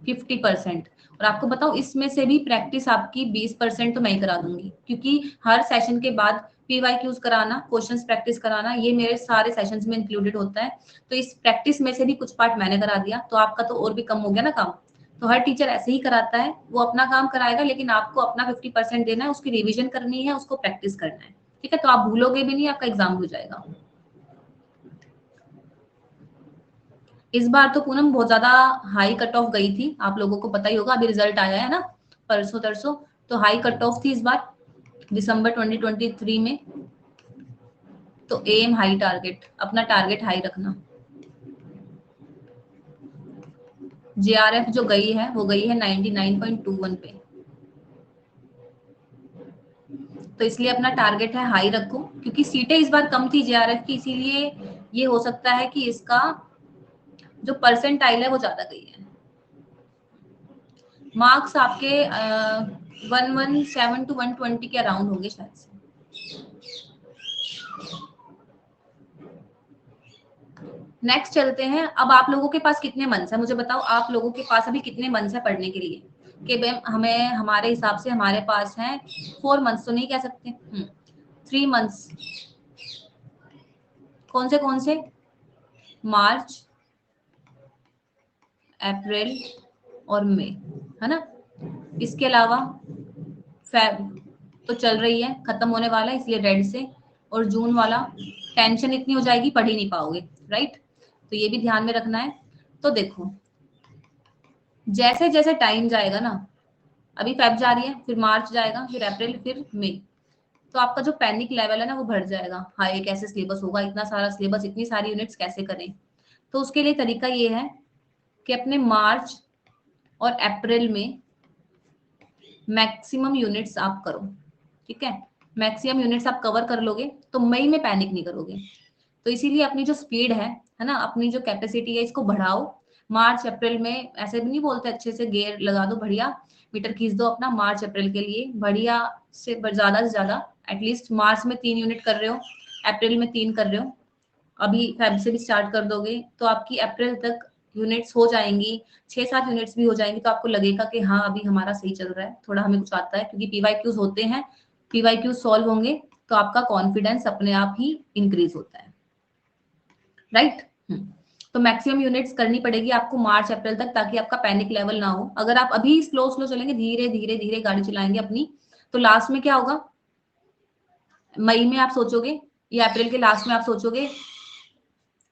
50%। और आपको बताओ इसमें से भी प्रैक्टिस आपकी 20% तो मैं ही करा दूंगी, क्योंकि हर सेशन के बाद पीवाईक्यूज कराना, क्वेश्चंस प्रैक्टिस कराना, ये मेरे सारे सेशंस में इंक्लूडेड होता है। तो इस प्रैक्टिस में से भी कुछ पार्ट मैंने करा दिया, तो आपका तो और भी कम हो गया ना काम। तो हर टीचर ऐसे ही कराता है, वो अपना काम कराएगा, लेकिन आपको अपना 50% देना है, उसकी रिविजन करनी है, उसको प्रैक्टिस करना है, ठीक है। तो आप भूलोगे भी नहीं, आपका एग्जाम हो जाएगा। इस बार तो पूनम बहुत ज्यादा हाई कट ऑफ गई थी, आप लोगों को पता ही होगा, अभी रिजल्ट आया है ना परसों तरसों। तो हाई कट ऑफ थी इस बार दिसंबर 2023 में। तो एम हाई टारगेट, अपना टारगेट हाई रखना। जेआरएफ जो गई है वो गई है 99.21 पे, तो इसलिए अपना टारगेट है हाई रखो, क्योंकि सीटें इस बार कम थी जेआरएफ की, इसीलिए ये हो सकता है कि इसका जो परसेंटाइल है वो ज्यादा गई है। मार्क्स आपके 117 to 120 के अराउंड होंगे शायद से। नेक्स्ट चलते हैं। अब आप लोगों के पास कितने मंथ्स है, मुझे बताओ, आप लोगों के पास अभी कितने मंथ्स है पढ़ने के लिए? कि हमें हमारे हिसाब से हमारे पास है 4 मंथ्स, तो नहीं कह सकते, 3 मंथ्स। कौन से? मार्च, अप्रैल और मई, है ना। इसके अलावा फेब तो चल रही है, खत्म होने वाला है, इसलिए रेड से। और जून वाला टेंशन इतनी हो जाएगी, पढ़ ही नहीं पाओगे, राइट। तो ये भी ध्यान में रखना है। तो देखो, जैसे जैसे टाइम जाएगा ना, अभी फेब जा रही है, फिर मार्च जाएगा, फिर अप्रैल, फिर मई, तो आपका जो पैनिक लेवल है ना वो बढ़ जाएगा। हाँ, ये कैसे सिलेबस होगा, इतना सारा सिलेबस, इतनी सारी यूनिट्स कैसे करें? तो उसके लिए तरीका ये है कि अपने मार्च और अप्रैल में मैक्सिमम यूनिट्स आप करो, ठीक है। मैक्सिमम यूनिट्स आप कवर कर लोगे तो मई में पैनिक नहीं करोगे। तो इसीलिए अपनी जो स्पीड है ना, अपनी जो कैपेसिटी है, इसको बढ़ाओ। मार्च अप्रैल में ऐसे भी नहीं बोलते, अच्छे से गियर लगा दो, बढ़िया मीटर खींच दो अपना मार्च अप्रैल के लिए, बढ़िया से ज्यादा। एटलीस्ट मार्च में 3 यूनिट कर रहे हो, अप्रैल में 3 कर रहे हो, अभी फेब से भी स्टार्ट कर दोगे तो आपकी अप्रैल तक यूनिट्स हो जाएंगी, 6-7 यूनिट्स भी हो जाएंगी, तो आपको लगेगा कि हाँ अभी हमारा सही चल रहा है, थोड़ा हमें कुछ आता है, क्योंकि पीवाईक्यूज होते हैं, पीवाईक्यूज सॉल्व होंगे तो आपका कॉन्फिडेंस अपने आप ही इंक्रीज होता है, राइट। तो मैक्सिमम यूनिट्स करनी पड़ेगी आपको मार्च अप्रैल तक, ताकि आपका पैनिक लेवल ना हो। अगर आप अभी स्लो चलेंगे, धीरे धीरे गाड़ी चलाएंगे अपनी, तो लास्ट में क्या होगा, मई में आप सोचोगे या अप्रैल के लास्ट में आप सोचोगे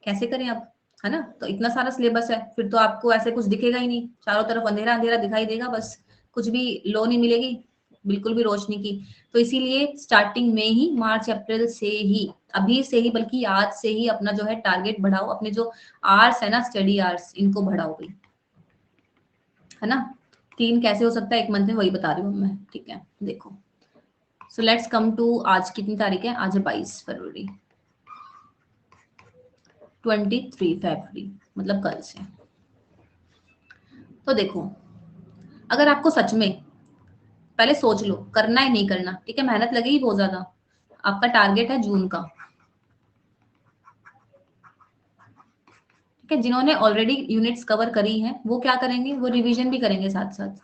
कैसे करें अब, है ना। तो इतना सारा सिलेबस है, फिर तो आपको ऐसे कुछ दिखेगा ही नहीं, चारों तरफ अंधेरा अंधेरा दिखाई देगा, बस कुछ भी लो नहीं मिलेगी, बिल्कुल भी रोशनी की। तो इसीलिए स्टार्टिंग में ही मार्च अप्रैल से ही, अभी से ही, बल्कि आज से ही अपना जो है टारगेट बढ़ाओ, अपने जो आवर्स है ना, स्टडी आवर्स, इनको बढ़ाओ भाई, है ना। 3 कैसे हो सकता है एक मंथ में, वही बता रही हूँ मैं, ठीक है। देखो, सो लेट्स कम टू, आज कितनी तारीख है, आज है 22 फरवरी, 23 फरवरी, मतलब कल से। तो देखो, अगर आपको सच में, पहले सोच लो करना है नहीं करना, ठीक है, मेहनत लगेगी बहुत ज्यादा। आपका टारगेट है जून का, ठीक है। जिन्होंने ऑलरेडी यूनिट्स कवर करी हैं वो क्या करेंगे, वो रिवीजन भी करेंगे साथ साथ,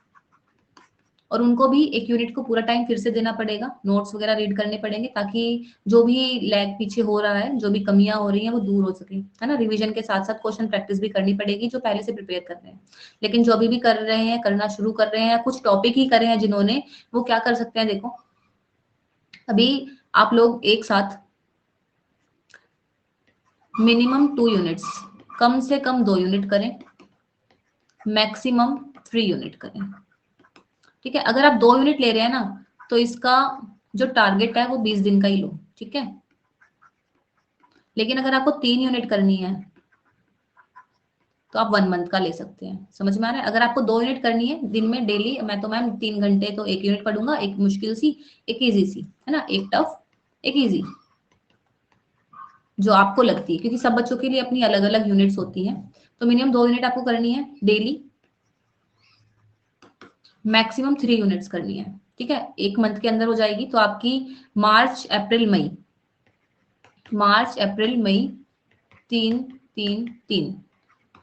और उनको भी एक यूनिट को पूरा टाइम फिर से देना पड़ेगा, नोट्स वगैरह रीड करने पड़ेंगे, ताकि जो भी लैग पीछे हो रहा है, जो भी कमियां हो रही हैं वो दूर हो सके, है ना। रिवीजन के साथ साथ क्वेश्चन प्रैक्टिस भी करनी पड़ेगी, जो पहले से प्रिपेयर कर रहे हैं। लेकिन जो अभी भी कर रहे हैं, करना शुरू कर रहे हैं, कुछ टॉपिक ही करे हैं जिन्होंने, वो क्या कर सकते हैं, देखो, अभी आप लोग एक साथ मिनिमम 2 यूनिट्स, कम से कम 2 यूनिट करें, मैक्सिमम 3 यूनिट करें, ठीक है। अगर आप 2 यूनिट ले रहे हैं ना, तो इसका जो टारगेट है वो 20 दिन का ही लो, ठीक है। लेकिन अगर आपको 3 यूनिट करनी है तो आप 1 मंथ का ले सकते हैं, समझ में आ रहा है। अगर आपको 2 यूनिट करनी है दिन में डेली, मैं तो मैम 3 घंटे तो 1 यूनिट पढ़ूंगा, एक मुश्किल सी, एक इजी सी, है ना, एक टफ, एक इजी, जो आपको लगती है, क्योंकि सब बच्चों के लिए अपनी अलग अलग यूनिट्स होती हैं। तो मिनिमम 2 यूनिट आपको करनी है डेली, मैक्सिमम 3 यूनिट्स करनी है, ठीक है। 1 मंथ के अंदर हो जाएगी, तो आपकी मार्च अप्रैल मई, मार्च अप्रैल मई 3 3 3,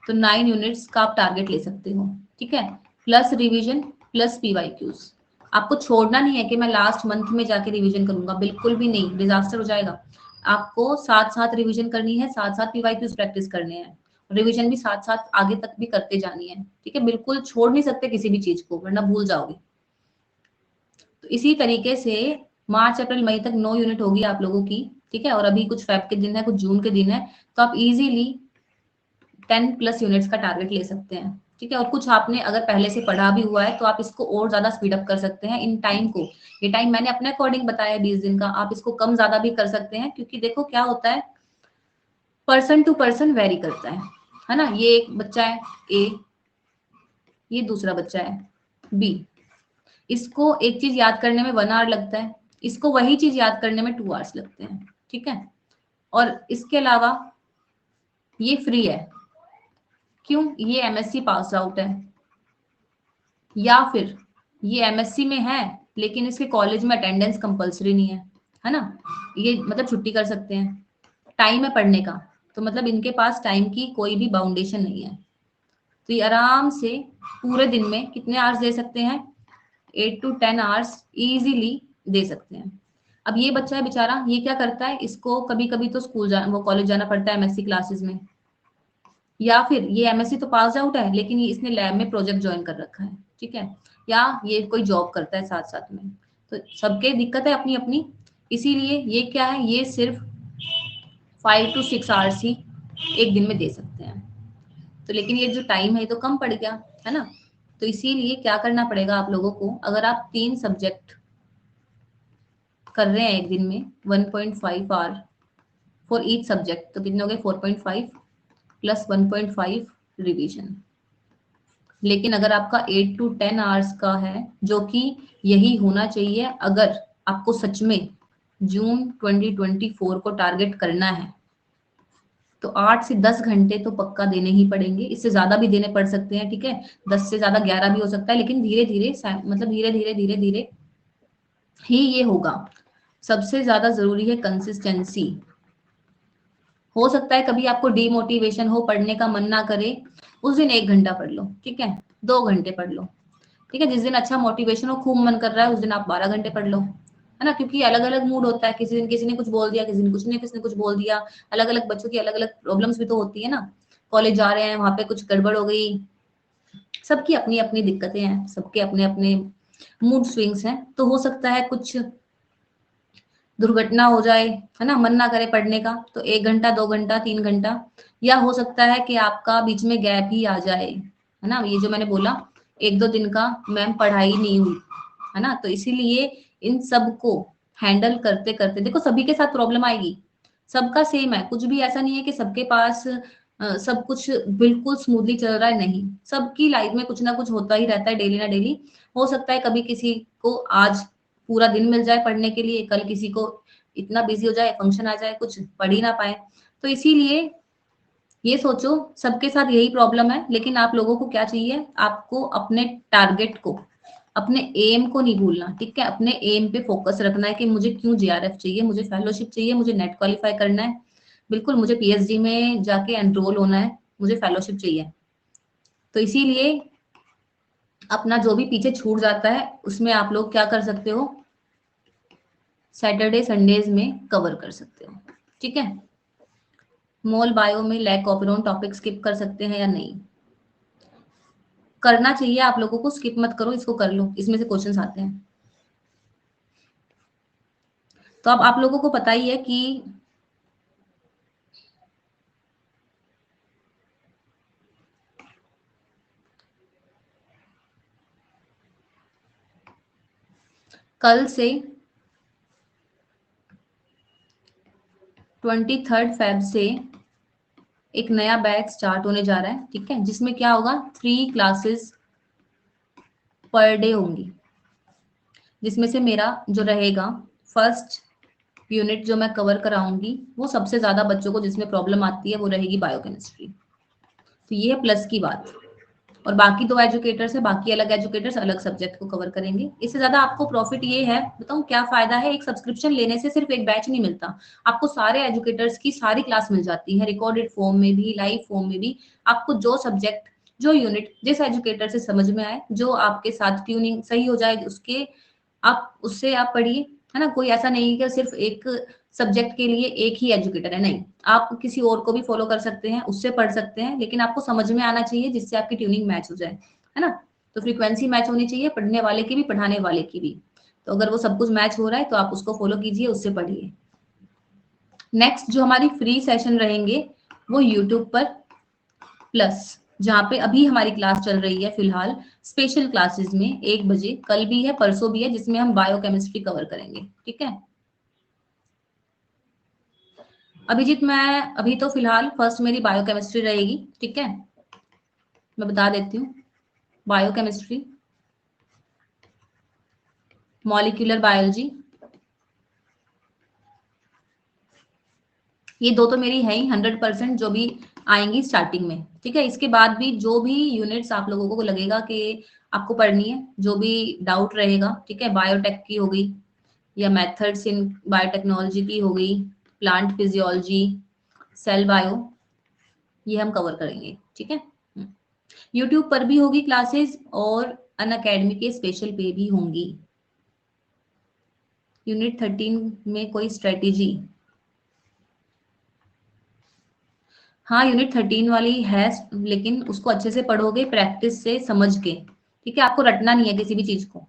तो 9 यूनिट्स का आप टारगेट ले सकते हो, ठीक है। Plus revision, plus PYQs. आपको छोड़ना नहीं है कि मैं लास्ट मंथ में जाके रिवीजन करूंगा, बिल्कुल भी नहीं, डिजास्टर हो जाएगा। आपको साथ साथ रिवीजन करनी है, साथ साथ पीवाईक्यूज प्रैक्टिस करने हैं, रिवीजन भी साथ साथ आगे तक भी करते जानी है, ठीक है। बिल्कुल छोड़ नहीं सकते किसी भी चीज को, वरना भूल जाओगे। तो इसी तरीके से मार्च अप्रैल मई तक 9 यूनिट होगी आप लोगों की, ठीक है। और अभी कुछ फेब के दिन है, कुछ जून के दिन है, तो आप इजीली 10 प्लस यूनिट्स का टारगेट ले सकते हैं, ठीक है। और कुछ आपने अगर पहले से पढ़ा भी हुआ है तो आप इसको और ज्यादा स्पीड अप कर सकते हैं इन टाइम को। ये टाइम मैंने अपने अकॉर्डिंग बताया 20 दिन का, आप इसको कम ज्यादा भी कर सकते हैं, क्योंकि देखो क्या होता है, पर्सन टू पर्सन वेरी करता है ना। ये एक बच्चा है ए, ये दूसरा बच्चा है बी, इसको एक चीज याद करने में 1 आवर लगता है, इसको वही चीज याद करने में 2 आवर्स लगते हैं, ठीक है। और इसके अलावा ये फ्री है, क्यों, ये एमएससी पास आउट है, या फिर ये एमएससी में है लेकिन इसके कॉलेज में अटेंडेंस कंपलसरी नहीं है ना, ये मतलब छुट्टी कर सकते हैं, टाइम है पढ़ने का, तो मतलब इनके पास टाइम की कोई भी बाउंडेशन नहीं है, तो ये आराम से पूरे दिन में कितने आवर्स दे सकते हैं, 8 to 10 आवर्स इजीली दे सकते हैं। अब ये बच्चा है बेचारा, ये क्या करता है, इसको कभी कभी तो वो कॉलेज जाना पड़ता है एमएससी क्लासेस में, या फिर ये एमएससी तो पास आउट है लेकिन ये इसने लैब में प्रोजेक्ट ज्वाइन कर रखा है, ठीक है, या ये कोई जॉब करता है साथ साथ में, तो सबके दिक्कत है अपनी अपनी। इसीलिए ये क्या है, ये सिर्फ 5 to 6 आवर्स ही एक दिन में दे सकते हैं, तो लेकिन ये जो टाइम है ये तो कम पड़ गया है ना। तो इसीलिए क्या करना पड़ेगा आप लोगों को, अगर आप 3 सब्जेक्ट कर रहे हैं एक दिन में 1.5 आवर फॉर ईच सब्जेक्ट, तो कितने हो गए 4.5 प्लस 1.5 रिवीजन। लेकिन अगर आपका 8 to 10 आवर्स का है, जो कि यही होना चाहिए अगर आपको सच में जून 2024 को टारगेट करना है, तो 8 से 10 घंटे तो पक्का देने ही पड़ेंगे, इससे ज्यादा भी देने पड़ सकते हैं, ठीक है, 10 से ज्यादा 11 भी हो सकता है, लेकिन धीरे धीरे मतलब धीरे धीरे ही ये होगा। सबसे ज्यादा जरूरी है कंसिस्टेंसी। हो सकता है कभी आपको डीमोटिवेशन हो, पढ़ने का मन ना करे, उस दिन 1 घंटा पढ़ लो, ठीक है, 2 घंटे पढ़ लो, ठीक है। जिस दिन अच्छा मोटिवेशन हो, खूब मन कर रहा है, उस दिन आप 12 घंटे पढ़ लो, है ना, क्योंकि अलग अलग मूड होता है, किसी दिन किसी ने कुछ बोल दिया, किसी दिन कुछ नहीं, किसी ने कुछ बोल दिया, अलग अलग बच्चों की अलग अलग प्रॉब्लम्स भी तो होती है ना, कॉलेज जा रहे हैं वहां पे कुछ गड़बड़ हो गई, सबकी अपनी अपनी दिक्कतें हैं, सबके अपने अपने मूड स्विंग्स हैं, तो हो सकता है कुछ दुर्घटना हो जाए, है ना, मन ना करे पढ़ने का, तो 1 घंटा 2 घंटा 3 घंटा, या हो सकता है कि आपका बीच में गैप ही आ जाए, है ना, ये जो मैंने बोला 1-2 दिन का मैम पढ़ाई नहीं हुई, है ना, तो इसीलिए इन सब को हैंडल करते करते देखो सभी के साथ प्रॉब्लम आएगी, सबका सेम है, कुछ भी ऐसा नहीं है कि सबके पास सब कुछ बिल्कुल स्मूथली चल रहा है, नहीं, सबकी लाइफ में कुछ ना कुछ होता ही रहता है डेली ना डेली। हो सकता है कभी किसी को आज पूरा दिन मिल जाए पढ़ने के लिए, कल किसी को इतना बिजी हो जाए, फंक्शन आ जाए, कुछ पढ़ ही ना पाए, तो इसीलिए ये सोचो सबके साथ यही प्रॉब्लम है, लेकिन आप लोगों को क्या चाहिए, आपको अपने टारगेट को, अपने एम को नहीं भूलना, ठीक है, अपने एम पे फोकस रखना है कि मुझे क्यों जीआरएफ चाहिए, मुझे फेलोशिप चाहिए, मुझे नेट क्वालिफाई करना है, बिल्कुल मुझे पीएचडी में जाके एनरोल होना है, मुझे फेलोशिप चाहिए। तो इसीलिए अपना जो भी पीछे छूट जाता है उसमें आप लोग क्या कर सकते हो, सैटरडे संडेज में कवर कर सकते हो, ठीक है। मोल बायो में लैक ऑपरोन टॉपिक स्किप कर सकते हैं या नहीं, करना चाहिए आप लोगों को, स्किप मत करो, इसको कर लो, इसमें से क्वेश्चंस आते हैं। तो अब आप लोगों को पता ही है कि कल से 23 फेब से एक नया बैच स्टार्ट होने जा रहा है, ठीक है, जिसमें क्या होगा, 3 क्लासेस पर डे होंगी, जिसमें से मेरा जो रहेगा फर्स्ट यूनिट जो मैं कवर कराऊंगी, वो सबसे ज्यादा बच्चों को जिसमें प्रॉब्लम आती है वो रहेगी बायोकेमिस्ट्री, तो ये है प्लस की बात। और बाकी 2 एजुकेटर्स है, बाकी अलग एजुकेटर्स अलग सब्जेक्ट को कवर करेंगे। इससे ज्यादा आपको प्रॉफिट ये है, बताऊं क्या फायदा है, एक सब्सक्रिप्शन लेने से सिर्फ एक बैच नहीं मिलता, आपको सारे एजुकेटर्स की सारी क्लास मिल जाती है, रिकॉर्डेड फॉर्म में भी, लाइव फॉर्म में भी, आपको जो सब्जेक्ट जो यूनिट जिस एजुकेटर से समझ में आए, जो आपके साथ ट्यूनिंग सही हो जाए, उसके आप उससे आप पढ़िए, है ना, कोई ऐसा नहीं है कि सिर्फ एक सब्जेक्ट के लिए एक ही एजुकेटर है, नहीं, आप किसी और को भी फॉलो कर सकते हैं, उससे पढ़ सकते हैं, लेकिन आपको समझ में आना चाहिए जिससे आपकी ट्यूनिंग मैच हो जाए, है ना, तो फ्रीक्वेंसी मैच होनी चाहिए, पढ़ने वाले की भी पढ़ाने वाले की भी, तो अगर वो सब कुछ मैच हो रहा है तो आप उसको फॉलो कीजिए, उससे पढ़िए। नेक्स्ट जो हमारी फ्री सेशन रहेंगे वो यूट्यूब पर प्लस जहाँ पे अभी हमारी क्लास चल रही है फिलहाल स्पेशल क्लासेस में 1 बजे, कल भी है परसों भी है, जिसमें हम बायोकेमिस्ट्री कवर करेंगे। ठीक है अभिजीत, मैं अभी तो फिलहाल फर्स्ट मेरी बायोकेमिस्ट्री रहेगी। ठीक है मैं बता देती हूँ, बायोकेमिस्ट्री, मॉलिक्यूलर बायोलॉजी, ये दो तो मेरी है ही 100% जो भी आएंगी स्टार्टिंग में। ठीक है इसके बाद भी जो भी यूनिट्स आप लोगों को लगेगा कि आपको पढ़नी है, जो भी डाउट रहेगा, ठीक है, बायोटेक की हो गई या मेथड्स इन बायोटेक्नोलॉजी की हो गई, प्लांट फिजियोलॉजी, सेल बायो, ये हम कवर करेंगे। ठीक है यूट्यूब पर भी होगी क्लासेस और अन अकेडमी के स्पेशल पे भी होंगी। यूनिट 13 में कोई स्ट्रेटेजी, हाँ यूनिट 13 वाली है, लेकिन उसको अच्छे से पढ़ोगे प्रैक्टिस से समझ के। ठीक है आपको रटना नहीं है किसी भी चीज को,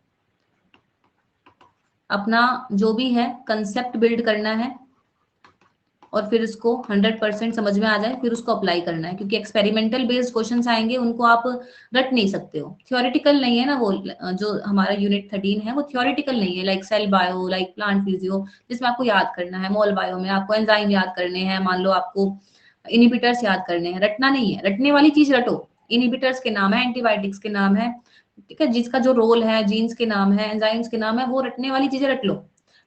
अपना जो भी है कंसेप्ट बिल्ड करना है और फिर उसको 100% समझ में आ जाए, फिर उसको अप्लाई करना है, क्योंकि एक्सपेरिमेंटल बेस्ड क्वेश्चंस आएंगे, उनको आप रट नहीं सकते हो, थ्योरेटिकल नहीं है ना वो। जो हमारा यूनिट 13 है वो थ्योरेटिकल नहीं है, like cell bio, like plant physio, जिसमें आपको याद करना है। मॉल बायो में आपको एंजाइम याद करने हैं, मान लो आपको इनिबिटर्स याद करने हैं, रटना नहीं है, रटने वाली चीज रटो। इनिबिटर्स के नाम है, एंटीबायोटिक्स के नाम है, ठीक है, जिसका जो रोल है, जीन्स के नाम है, एंजाइम्स के नाम है, वो रटने वाली चीजें रट लो,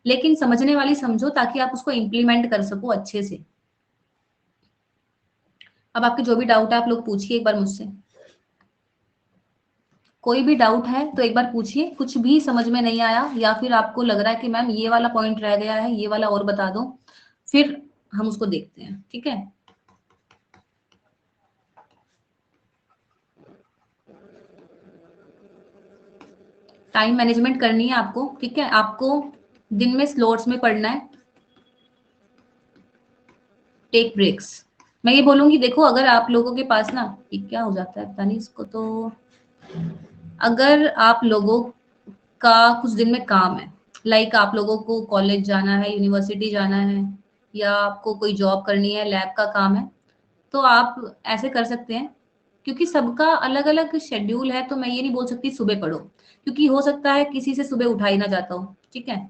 लेकिन समझने वाली समझो ताकि आप उसको इम्प्लीमेंट कर सको अच्छे से। अब आपके जो भी डाउट है आप लोग पूछिए एक बार मुझसे, कोई भी डाउट है तो एक बार पूछिए, कुछ भी समझ में नहीं आया या फिर आपको लग रहा है कि मैम ये वाला पॉइंट रह गया है, ये वाला और बता दो, फिर हम उसको देखते हैं। ठीक है टाइम मैनेजमेंट करनी है आपको। ठीक है आपको दिन में स्लॉट्स में पढ़ना है, टेक ब्रेक्स। मैं ये बोलूंगी, देखो अगर आप लोगों के पास ना, ये क्या हो जाता है पता नहीं इसको, तो अगर आप लोगों का कुछ दिन में काम है, लाइक आप लोगों को कॉलेज जाना है, यूनिवर्सिटी जाना है, या आपको कोई जॉब करनी है, लैब का काम है, तो आप ऐसे कर सकते हैं, क्योंकि सबका अलग अलग शेड्यूल है, तो मैं ये नहीं बोल सकती सुबह पढ़ो, क्योंकि हो सकता है किसी से सुबह उठा ही ना जाता हो। ठीक है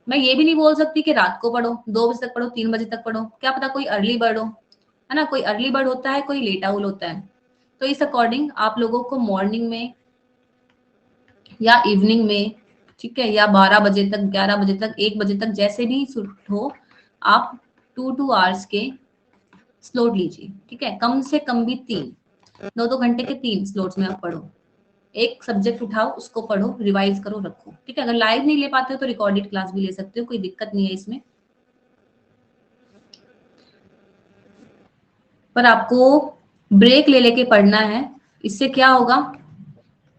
मैं ये भी नहीं बोल सकती कि रात को पढ़ो, 2 बजे तक पढ़ो, 3 बजे तक पढ़ो, क्या पता कोई अर्ली बर्ड हो, है ना, कोई अर्ली बर्ड होता है, कोई लेट आउल होता है। तो इस अकॉर्डिंग आप लोगों को मॉर्निंग में या इवनिंग में, ठीक है, या 12 बजे तक, 11 बजे तक, 1 बजे तक, जैसे भी सूट हो, आप 2 2 आवर्स के स्लॉट लीजिए। ठीक है कम से कम भी 3, 2 2 घंटे के 3 स्लॉट्स में आप पढ़ो, एक सब्जेक्ट उठाओ, उसको पढ़ो, रिवाइज करो, रखो। ठीक है अगर लाइव नहीं ले पाते हो तो रिकॉर्डेड क्लास भी ले सकते हो, कोई दिक्कत नहीं है इसमें। पर आपको ब्रेक ले लेके पढ़ना है, इससे क्या होगा,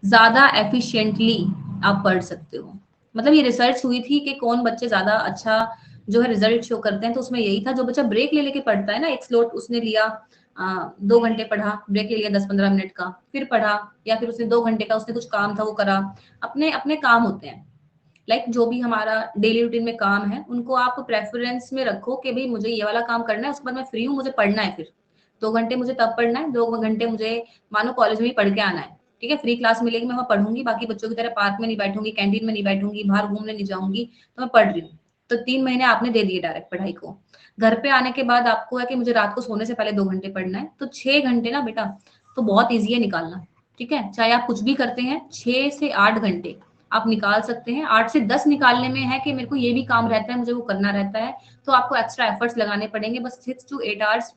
ज्यादा एफिशिएंटली आप पढ़ सकते हो। मतलब ये रिसर्च हुई थी कि कौन बच्चे ज्यादा अच्छा जो है रिजल्ट शो करते हैं, तो उसमें यही था, जो बच्चा ब्रेक ले लेके पढ़ता है ना, एक स्लॉट उसने लिया, 2 घंटे पढ़ा, ब्रेक ले लिया 10 15 मिनट का, फिर पढ़ा, या फिर उसने 2 घंटे का उसने कुछ काम था वो करा, अपने अपने काम होते हैं, लाइक जो भी हमारा डेली रूटीन में काम है, उनको आप प्रेफरेंस में रखो कि भाई मुझे ये वाला काम करना है, उसके बाद मैं फ्री हूँ, मुझे पढ़ना है, फिर 2 घंटे मुझे तब पढ़ना है, 2 घंटे मुझे मानो कॉलेज में ही पढ़ के आना है। ठीक है फ्री क्लास मिलेगी, मैं वहाँ पढ़ूंगी, बाकी बच्चों की तरह पार्क में नहीं बैठूंगी, कैंटीन में नहीं बैठूंगी, बाहर घूमने नहीं जाऊंगी, तो मैं पढ़ रही हूँ। तो 3 महीने आपने दे दिए डायरेक्ट पढ़ाई को। घर पे आने के बाद आपको है कि मुझे रात को सोने से पहले 2 घंटे पढ़ना है, तो 6 घंटे ना बेटा, तो बहुत ईजी है निकालना। ठीक है चाहे आप कुछ भी करते हैं, 6 से 8 घंटे आप निकाल सकते हैं। 8 से 10 निकालने में है कि मेरे को ये भी काम रहता है, मुझे वो करना रहता है, तो आपको एक्स्ट्रा एफर्ट्स लगाने पड़ेंगे। बस 6 to 8 आवर्स,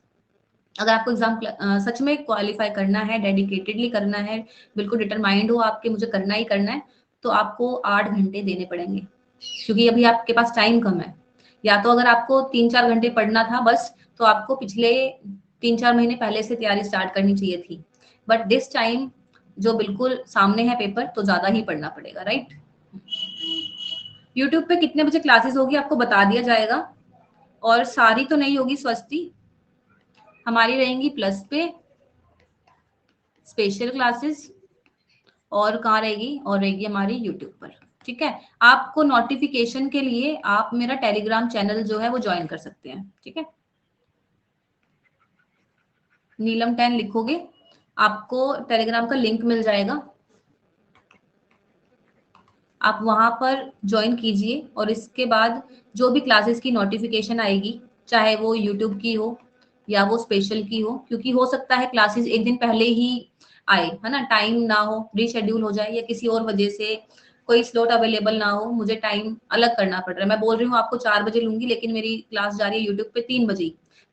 अगर आपको एग्जाम सच में क्वालिफाई करना है, डेडिकेटेडली करना है, बिल्कुल डिटरमाइंड हो आपके मुझे करना ही करना है, तो आपको 8 घंटे देने पड़ेंगे, क्योंकि अभी आपके पास टाइम कम है। या तो अगर आपको 3 4 घंटे पढ़ना था बस, तो आपको पिछले 3 4 महीने पहले से तैयारी स्टार्ट करनी चाहिए थी, बट दिस टाइम जो बिल्कुल सामने है पेपर, तो ज्यादा ही पढ़ना पड़ेगा, राइट। यूट्यूब पे कितने बजे क्लासेस होगी आपको बता दिया जाएगा, और सारी तो नहीं होगी स्वस्ति, हमारी रहेंगी प्लस पे स्पेशल क्लासेस, और कहाँ रहेगी, और रहेगी हमारी यूट्यूब पर। ठीक है आपको नोटिफिकेशन के लिए आप मेरा टेलीग्राम चैनल जो है वो ज्वाइन कर सकते हैं। ठीक है नीलम 10 लिखोगे, आपको टेलीग्राम का लिंक मिल जाएगा, आप वहां पर ज्वाइन कीजिए और इसके बाद जो भी क्लासेस की नोटिफिकेशन आएगी, चाहे वो यूट्यूब की हो या वो स्पेशल की हो, क्योंकि हो सकता है क्लासेस एक दिन पहले ही आए, है ना, टाइम ना हो, रीशेड्यूल हो जाए या किसी और वजह से कोई स्लॉट अवेलेबल ना हो, मुझे टाइम अलग करना पड़ रहा है, मैं बोल रही हूँ आपको 4 बजे लूंगी लेकिन मेरी क्लास जा रही है यूट्यूब पे 3 बजे,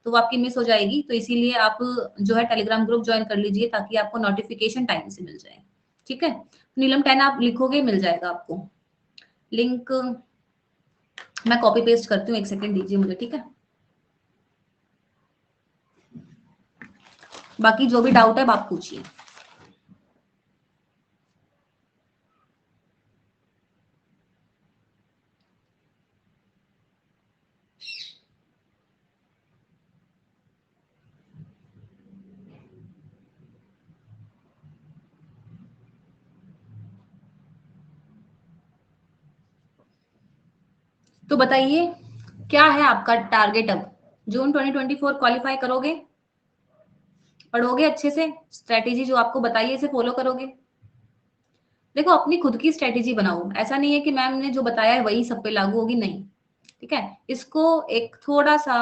तो वो आपकी मिस हो जाएगी, तो इसीलिए आप जो है टेलीग्राम ग्रुप ज्वाइन कर लीजिए ताकि आपको नोटिफिकेशन टाइम से मिल जाए। ठीक है, नीलम 10 आप लिखोगे मिल जाएगा आपको लिंक। मैं कॉपी पेस्ट करती हूँ, 1 सेकंड दीजिए मुझे, ठीक है। बाकी जो भी डाउट है आप पूछिए। तो बताइए क्या है आपका टारगेट अब, जून 2024 क्वालिफाई करोगे, पढ़ोगे अच्छे से, स्ट्रेटेजी जो आपको बताइए इसे फॉलो करोगे। देखो अपनी खुद की स्ट्रेटेजी बनाओ, ऐसा नहीं है कि मैम ने जो बताया है वही सब पे लागू होगी, नहीं, ठीक है। इसको एक थोड़ा सा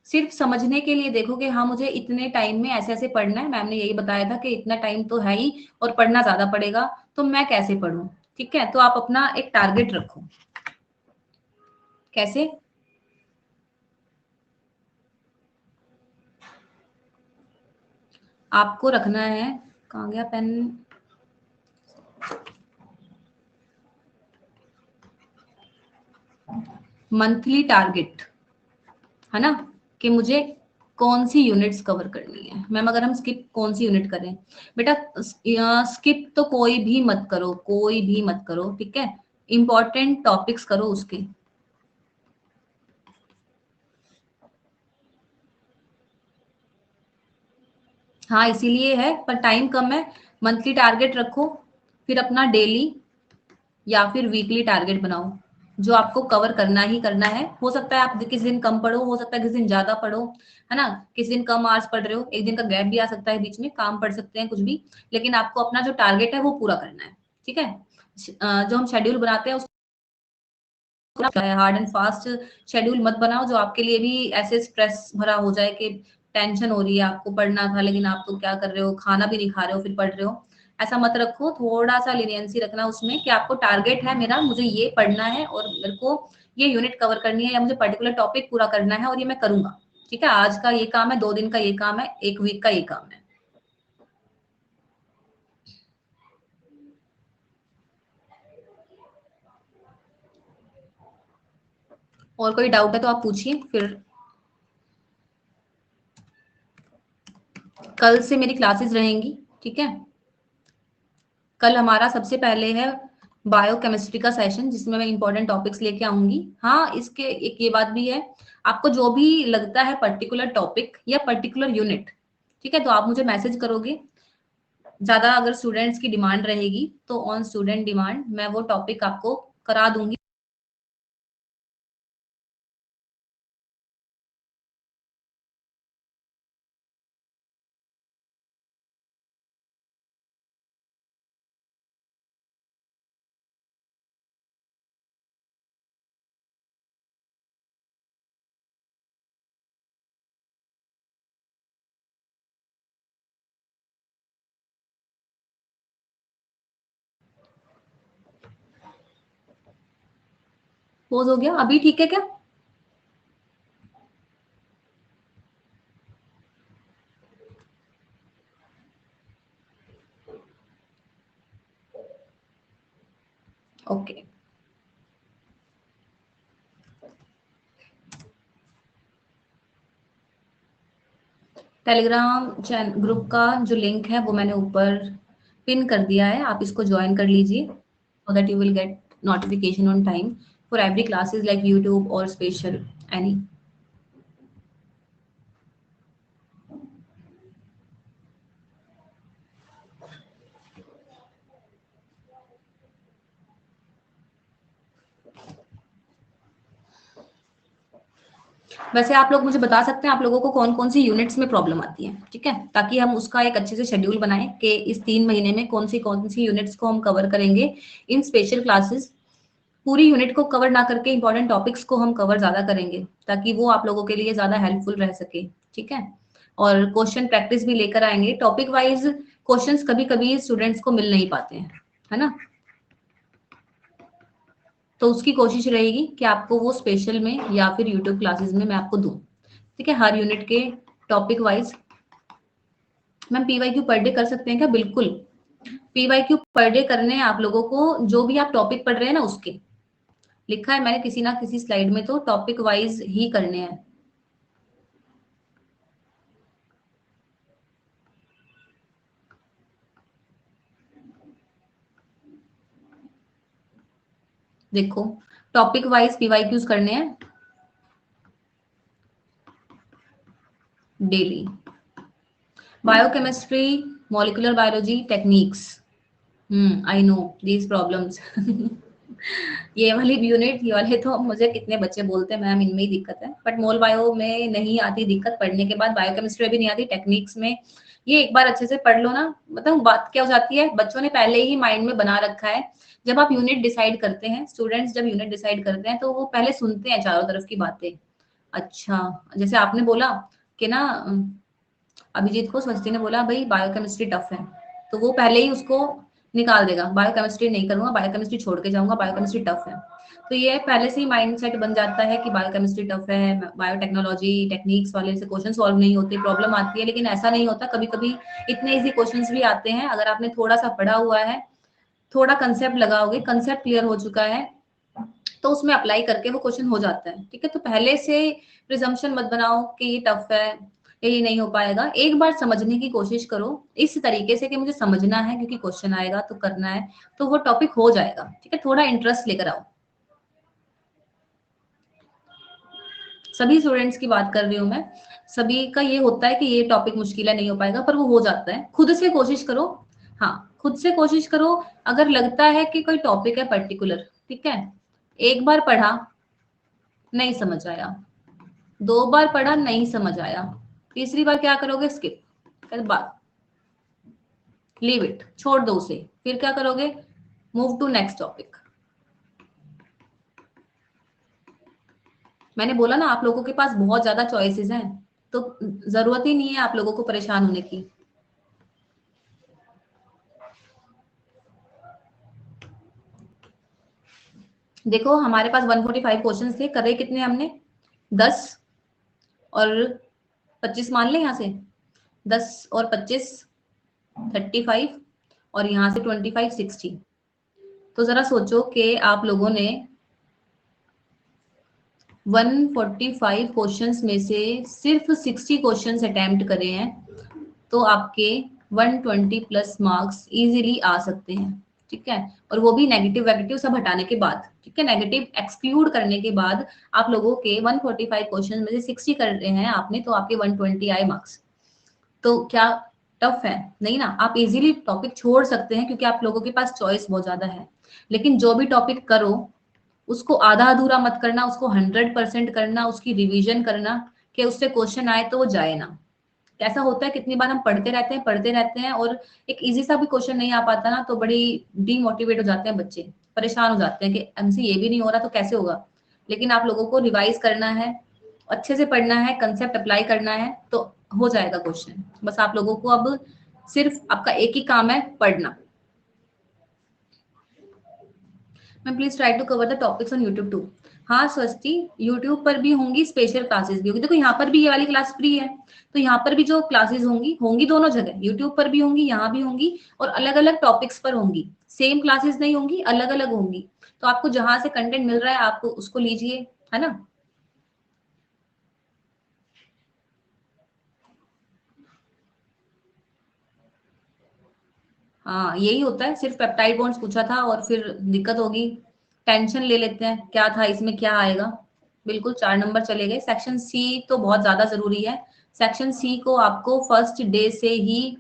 सिर्फ समझने के लिए देखो कि हाँ मुझे इतने टाइम में ऐसे ऐसे पढ़ना है, मैम ने यही बताया था कि इतना टाइम तो है ही और पढ़ना ज्यादा पड़ेगा, तो मैं कैसे पढूं, ठीक है। तो आप अपना एक टारगेट रखो, कैसे, आपको रखना है, कहाँ गया पेन, मंथली टारगेट, है ना, कि मुझे कौन सी यूनिट्स कवर करनी है। मैम अगर हम स्किप कौन सी यूनिट करें, बेटा स्किप तो कोई भी मत करो, कोई भी मत करो, ठीक है, इंपॉर्टेंट टॉपिक्स करो उसके। हाँ इसीलिए है, पर टाइम कम है, मंथली टारगेट रखो, फिर अपना डेली या फिर वीकली टारगेट बनाओ जो आपको कवर करना ही करना है। हो सकता है आप किसी दिन कम पढ़ो, हो सकता है किसी दिन ज्यादा पढ़ो, है ना, किसी दिन कम आवर्स पढ़ रहे हो, एक दिन का गैप भी आ सकता है बीच में, काम पढ़ सकते हैं कुछ भी, लेकिन आपको अपना जो टारगेट है वो पूरा करना है, ठीक है। जो हम शेड्यूल बनाते हैं उसको हार्ड एंड फास्ट शेड्यूल मत बनाओ जो आपके लिए भी ऐसे स्ट्रेस भरा हो जाए कि टेंशन हो रही है, आपको पढ़ना था लेकिन आप तो क्या कर रहे हो, खाना भी नहीं खा रहे हो फिर पढ़ रहे हो, ऐसा मत रखो। थोड़ा सा लिनियंसी रखना उसमें कि आपको टारगेट है मेरा, मुझे ये पढ़ना है और मेरे को ये यूनिट कवर करनी है या मुझे पर्टिकुलर टॉपिक पूरा करना है और ये मैं करूंगा, ठीक है। आज का ये काम है, 2 दिन का ये काम है, एक वीक का ये काम है। और कोई डाउट है तो आप पूछिए फिर। कल से मेरी क्लासेस रहेंगी, ठीक है। कल हमारा सबसे पहले है बायोकेमिस्ट्री का सेशन जिसमें मैं इंपॉर्टेंट टॉपिक्स लेके आऊंगी। हाँ इसके एक ये बात भी है, आपको जो भी लगता है पर्टिकुलर टॉपिक या पर्टिकुलर यूनिट, ठीक है, तो आप मुझे मैसेज करोगे। ज्यादा अगर स्टूडेंट्स की डिमांड रहेगी तो ऑन स्टूडेंट डिमांड मैं वो टॉपिक आपको करा दूंगी। पोज हो गया, अभी ठीक है क्या? ओके, टेलीग्राम ग्रुप का जो लिंक है वो मैंने ऊपर पिन कर दिया है, आप इसको ज्वाइन कर लीजिए so that you will get notification on time for every classes like YouTube or special any। वैसे आप लोग मुझे बता सकते हैं आप लोगों को कौन कौन सी यूनिट्स में प्रॉब्लम आती है, ठीक है, ताकि हम उसका एक अच्छे से शेड्यूल बनाएं कि इस 3 महीने में कौन सी यूनिट्स को हम कवर करेंगे इन स्पेशल क्लासेस। पूरी यूनिट को कवर ना करके इंपॉर्टेंट टॉपिक्स को हम कवर ज्यादा करेंगे ताकि वो आप लोगों के लिए ज्यादा हेल्पफुल रह सके, ठीक है। और क्वेश्चन प्रैक्टिस भी लेकर आएंगे, टॉपिक वाइज क्वेश्चंस कभी कभी स्टूडेंट्स को मिल नहीं पाते हैं, है ना, तो उसकी कोशिश रहेगी कि आपको वो स्पेशल में या फिर यूट्यूब क्लासेस में मैं आपको दूं, ठीक है, हर यूनिट के topic wise. Ma'am PYQ per day कर सकते हैं क्या? बिल्कुल, पीवाईक्यू पर डे करने हैं आप लोगों को, जो भी आप टॉपिक पढ़ रहे हैं ना उसके, लिखा है मैंने किसी ना किसी स्लाइड में, तो टॉपिक वाइज ही करने हैं। देखो टॉपिक वाइज पीवाईक्यूज करने हैं daily. Biochemistry, molecular biology, techniques, I know these problems. ये वाली यूनिट, ये वाले तो मुझे कितने बच्चे बोलते हैं मैम इनमें ही दिक्कत है, बट मोल बायो में नहीं आती दिक्कत पढ़ने के बाद, बायोकेमिस्ट्री में भी नहीं आती, टेक्निक्स में ये एक बार अच्छे से पढ़ लो ना, मतलब बात क्या हो जाती है, बच्चों ने पहले ही माइंड में बना रखा है। जब आप यूनिट डिसाइड करते हैं, स्टूडेंट्स जब यूनिट डिसाइड करते हैं तो वो पहले सुनते हैं चारों तरफ की बातें। अच्छा, जैसे आपने बोला कि ना अभिजीत को स्वस्ति ने बोला भाई बायोकेमिस्ट्री टफ है, तो वो पहले ही उसको निकाल देगा, बायोकेमिस्ट्री नहीं करूंगा, बायोकेमिस्ट्री छोड़ के जाऊंगा, बायोकेमिस्ट्री टफ है। तो ये पहले से ही माइंडसेट बन जाता है कि बायोकेमिस्ट्री टफ है, बायोटेक्नोलॉजी टेक्निक्स वाले से क्वेश्चन सॉल्व नहीं होते, प्रॉब्लम आती है, लेकिन ऐसा नहीं होता, कभी कभी इतने इजी क्वेश्चंस भी आते हैं, अगर आपने थोड़ा सा पढ़ा हुआ है, थोड़ा कंसेप्ट लगाओगे, कंसेप्ट क्लियर हो चुका है, तो उसमें अप्लाई करके वो क्वेश्चन हो जाता है, ठीक है। तो पहले से प्रिजम्पशन मत बनाओ कि ये टफ है, ये नहीं हो पाएगा, एक बार समझने की कोशिश करो इस तरीके से कि मुझे समझना है क्योंकि क्वेश्चन आएगा तो करना है, तो वो टॉपिक हो जाएगा, ठीक है, थोड़ा इंटरेस्ट लेकर आओ। सभी स्टूडेंट्स की बात कर रही हूँ मैं, सभी का ये होता है कि ये टॉपिक मुश्किल है, नहीं हो पाएगा, पर वो हो जाता है, खुद से कोशिश करो। हाँ, खुद से कोशिश करो। अगर लगता है कि कोई टॉपिक है पर्टिकुलर, ठीक है, एक बार पढ़ा नहीं समझ आया, 2 बार पढ़ा नहीं समझ आया, तीसरी बार क्या करोगे? स्किप, फिर बात, लीव इट, छोड़ दो उसे, फिर क्या करोगे? Move to next topic. मैंने बोला ना आप लोगों के पास बहुत ज्यादा चॉइसेस हैं, तो जरूरत ही नहीं है आप लोगों को परेशान होने की। देखो हमारे पास 145 क्वेश्चन थे, करे कितने हमने? 10 और 25 मान ले यहाँ से, 10 और 25 35, और यहाँ से 25 60। तो जरा सोचो कि आप लोगों ने 145 क्वेश्चंस में से सिर्फ 60 क्वेश्चंस अटेम्प्ट करे हैं, तो आपके 120 प्लस मार्क्स इजीली आ सकते हैं, ठीक है, और वो भी नेगेटिव वेगेटिव सब हटाने के बाद, ठीक है, नेगेटिव एक्सक्लूड करने के बाद आप लोगों के 145 क्वेश्चन में से 60 कर रहे हैं आपने, तो आपके 120 आए मार्क्स। तो क्या टफ है? नहीं ना, आप इजीली टॉपिक छोड़ सकते हैं क्योंकि आप लोगों के पास चॉइस बहुत ज्यादा है, लेकिन जो भी टॉपिक करो उसको आधा अधूरा मत करना, उसको 100% करना, उसकी रिवीजन करना कि उससे क्वेश्चन आए तो वो जाए ना। कैसा होता है कितनी बार हम पढ़ते रहते हैं और एक इजी सा भी क्वेश्चन नहीं आ पाता ना, तो बड़ी डीमोटिवेट हो जाते हैं बच्चे, परेशान हो जाते हैं कि हमसे ये भी नहीं हो रहा तो कैसे होगा। लेकिन आप लोगों को रिवाइज करना है, अच्छे से पढ़ना है, कंसेप्ट अप्लाई करना है, तो हो जाएगा क्वेश्चन। बस आप लोगों को अब सिर्फ आपका एक ही काम है, पढ़ना। Ma'am please try to cover the topics on YouTube too. हाँ स्वस्ति, यूट्यूब पर भी होंगी, स्पेशल क्लासेस भी होंगी, देखो यहाँ पर भी ये वाली क्लास फ्री है, तो यहाँ पर भी जो क्लासेस होंगी होंगी दोनों जगह, यूट्यूब पर भी होंगी, यहाँ भी होंगी, और अलग अलग टॉपिक्स पर होंगी, सेम क्लासेस नहीं होंगी, अलग अलग होंगी। तो आपको जहां से कंटेंट मिल रहा है आप उसको लीजिए, है ना। हाँ यही होता है, सिर्फ पेप्टाइड बॉन्ड्स पूछा था और फिर दिक्कत होगी, टेंशन ले लेते हैं क्या था इसमें, क्या आएगा। बिल्कुल 4 नंबर चले गए। सेक्शन सी तो बहुत ज्यादा जरूरी है, सेक्शन सी को आपको फर्स्ट डे से ही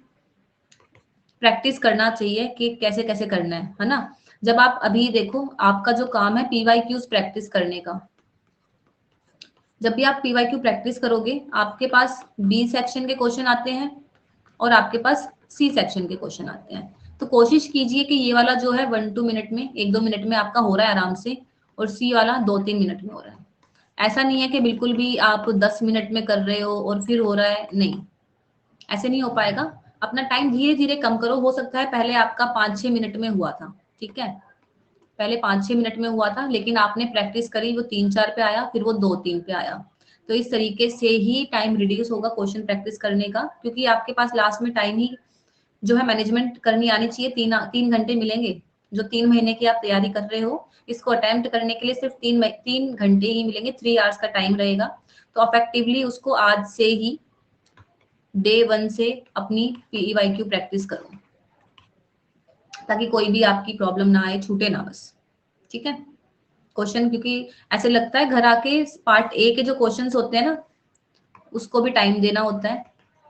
प्रैक्टिस करना चाहिए कि कैसे कैसे करना है ना। जब आप अभी देखो आपका जो काम है पीवाई क्यूज प्रैक्टिस करने का, जब भी आप पीवाईक्यू प्रैक्टिस करोगे आपके पास बी सेक्शन के क्वेश्चन आते हैं और आपके पास सी सेक्शन के क्वेश्चन आते हैं। तो कोशिश कीजिए कि ये वाला जो है 1-2 मिनट में, 1-2 मिनट में आपका हो रहा है आराम से, और सी वाला 2-3 मिनट में हो रहा है। ऐसा नहीं है कि बिल्कुल भी आप 10 मिनट में कर रहे हो और फिर हो रहा है, नहीं, ऐसे नहीं हो पाएगा। अपना टाइम धीरे धीरे कम करो। हो सकता है पहले आपका 5-6 मिनट में हुआ था, ठीक है, पहले 5-6 मिनट में हुआ था, लेकिन आपने प्रैक्टिस करी, वो 3-4 पे आया, फिर वो 2-3 पे आया। तो इस तरीके से ही टाइम रिड्यूस होगा क्वेश्चन प्रैक्टिस करने का, क्योंकि आपके पास लास्ट में टाइम ही जो है मैनेजमेंट करनी आनी चाहिए। 3 घंटे मिलेंगे, जो 3 महीने की आप तैयारी कर रहे हो, इसको अटेम्प्ट करने के लिए सिर्फ 3 घंटे ही मिलेंगे, 3 आवर्स का टाइम रहेगा। तो अफेक्टिवली उसको आज से ही डे 1 से अपनी पीवाईक्यू प्रैक्टिस करो, ताकि कोई भी आपकी प्रॉब्लम ना आए, छूटे ना बस, ठीक है। क्वेश्चन, क्योंकि ऐसे लगता है घर आके पार्ट ए के जो क्वेश्चंस होते हैं ना, उसको भी टाइम देना होता है।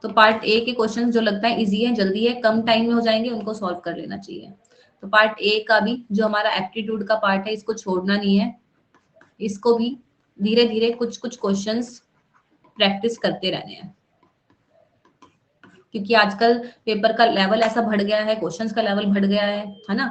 तो पार्ट ए के क्वेश्चन जो लगता है इजी है, जल्दी है, कम टाइम में हो जाएंगे, उनको सॉल्व कर लेना चाहिए। तो पार्ट ए का भी जो हमारा एप्टीट्यूड का पार्ट है, इसको छोड़ना नहीं है, इसको भी धीरे धीरे कुछ कुछ क्वेश्चंस प्रैक्टिस करते रहने हैं, क्योंकि आजकल पेपर का लेवल ऐसा बढ़ गया है, क्वेश्चंस का लेवल बढ़ गया है ना।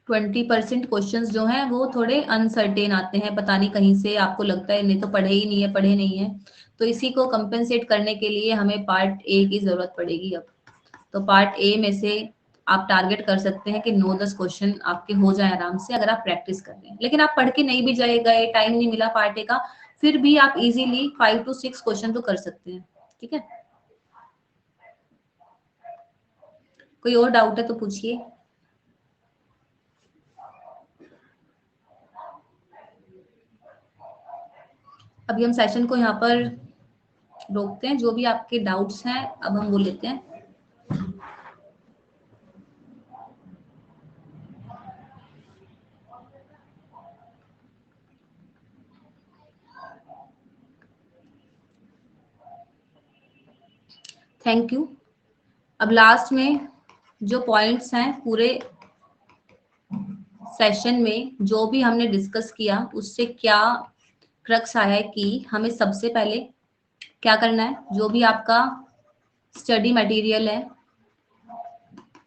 20% क्वेश्चंस जो हैं वो थोड़े अनसर्टेन आते हैं, पता नहीं कहीं से, आपको लगता है नहीं तो पढ़े ही नहीं है, पढ़े नहीं है। तो इसी को कंपेंसेट करने के लिए हमें पार्ट ए की जरूरत पड़ेगी अब। तो पार्ट ए में से आप टारगेट कर सकते हैं कि 9-10 क्वेश्चन आपके हो जाए आराम से, अगर आप प्रैक्टिस कर रहे हैं। लेकिन आप पढ़ के नहीं भी गए, टाइम नहीं मिला पार्ट ए का, फिर भी आप इजीली 5 to 6 क्वेश्चन तो कर सकते हैं, ठीक है। कोई और डाउट है तो पूछिए। अभी हम सेशन को यहाँ पर रोकते हैं, जो भी आपके डाउट्स हैं अब हम वो लेते हैं। Thank you. अब लास्ट में जो पॉइंट्स हैं पूरे सेशन में, जो भी हमने डिस्कस किया, उससे क्या क्रक्स आया है कि हमें सबसे पहले क्या करना है, जो भी आपका स्टडी मटेरियल है,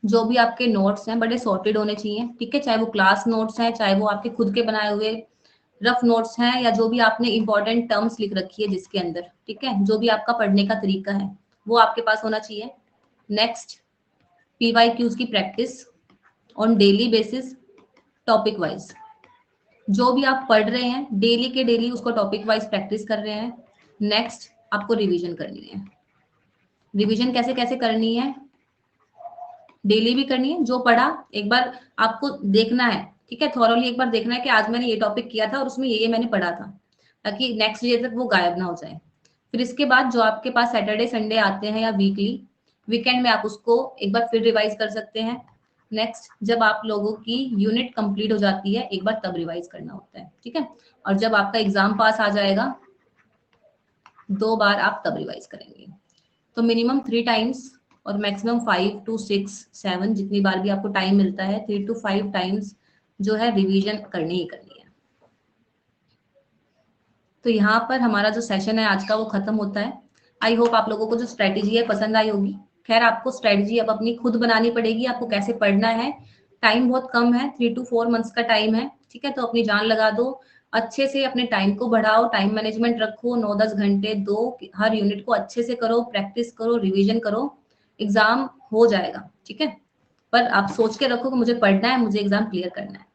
जो भी आपके नोट्स हैं, बड़े सॉर्टेड होने चाहिए, ठीक है। चाहे वो क्लास नोट्स हैं, चाहे वो आपके खुद के बनाए हुए रफ नोट्स हैं, या जो भी आपने इंपॉर्टेंट टर्म्स लिख रखी है जिसके अंदर, ठीक है, जो भी आपका पढ़ने का तरीका है वो आपके पास होना चाहिए। नेक्स्ट, पीवाईक्यूज की practice on daily basis, topic wise. जो भी आप पढ़ रहे हैं डेली के डेली उसको टॉपिक वाइज प्रैक्टिस कर रहे हैं। नेक्स्ट, आपको रिवीजन करनी है। रिवीजन कैसे कैसे करनी है, डेली भी करनी है। जो पढ़ा एक बार आपको देखना है, ठीक है, थॉरोली एक बार देखना है कि आज मैंने ये टॉपिक किया था और उसमें ये मैंने पढ़ा था, ताकि नेक्स्ट डे तक वो गायब ना हो जाए। फिर इसके बाद जो आपके पास सैटरडे संडे आते हैं या वीकली वीकेंड में, आप उसको एक बार फिर रिवाइज कर सकते हैं। नेक्स्ट, जब आप लोगों की यूनिट कंप्लीट हो जाती है एक बार, तब रिवाइज करना होता है, ठीक है। और जब आपका एग्जाम पास आ जाएगा 2 बार आप तब रिवाइज करेंगे। तो मिनिमम 3 टाइम्स और मैक्सिमम 5 to 6, 7, जितनी बार भी आपको टाइम मिलता है, 3 to 5 टाइम्स जो है रिवीजन करनी ही करनी है। तो यहाँ पर हमारा जो सेशन है आज का वो खत्म होता है। आई होप आप लोगों को जो स्ट्रेटेजी है पसंद आई होगी। खैर, आपको स्ट्रेटेजी अब अपनी खुद बनानी पड़ेगी, आपको कैसे पढ़ना है। टाइम बहुत कम है, 3 to 4 मंथ्स का टाइम है, ठीक है। तो अपनी जान लगा दो, अच्छे से अपने टाइम को बढ़ाओ, टाइम मैनेजमेंट रखो, 9-10 घंटे दो, हर यूनिट को अच्छे से करो, प्रैक्टिस करो, रिवीजन करो, एग्जाम हो जाएगा, ठीक है। पर आप सोच के रखो कि मुझे पढ़ना है, मुझे एग्जाम क्लियर करना है।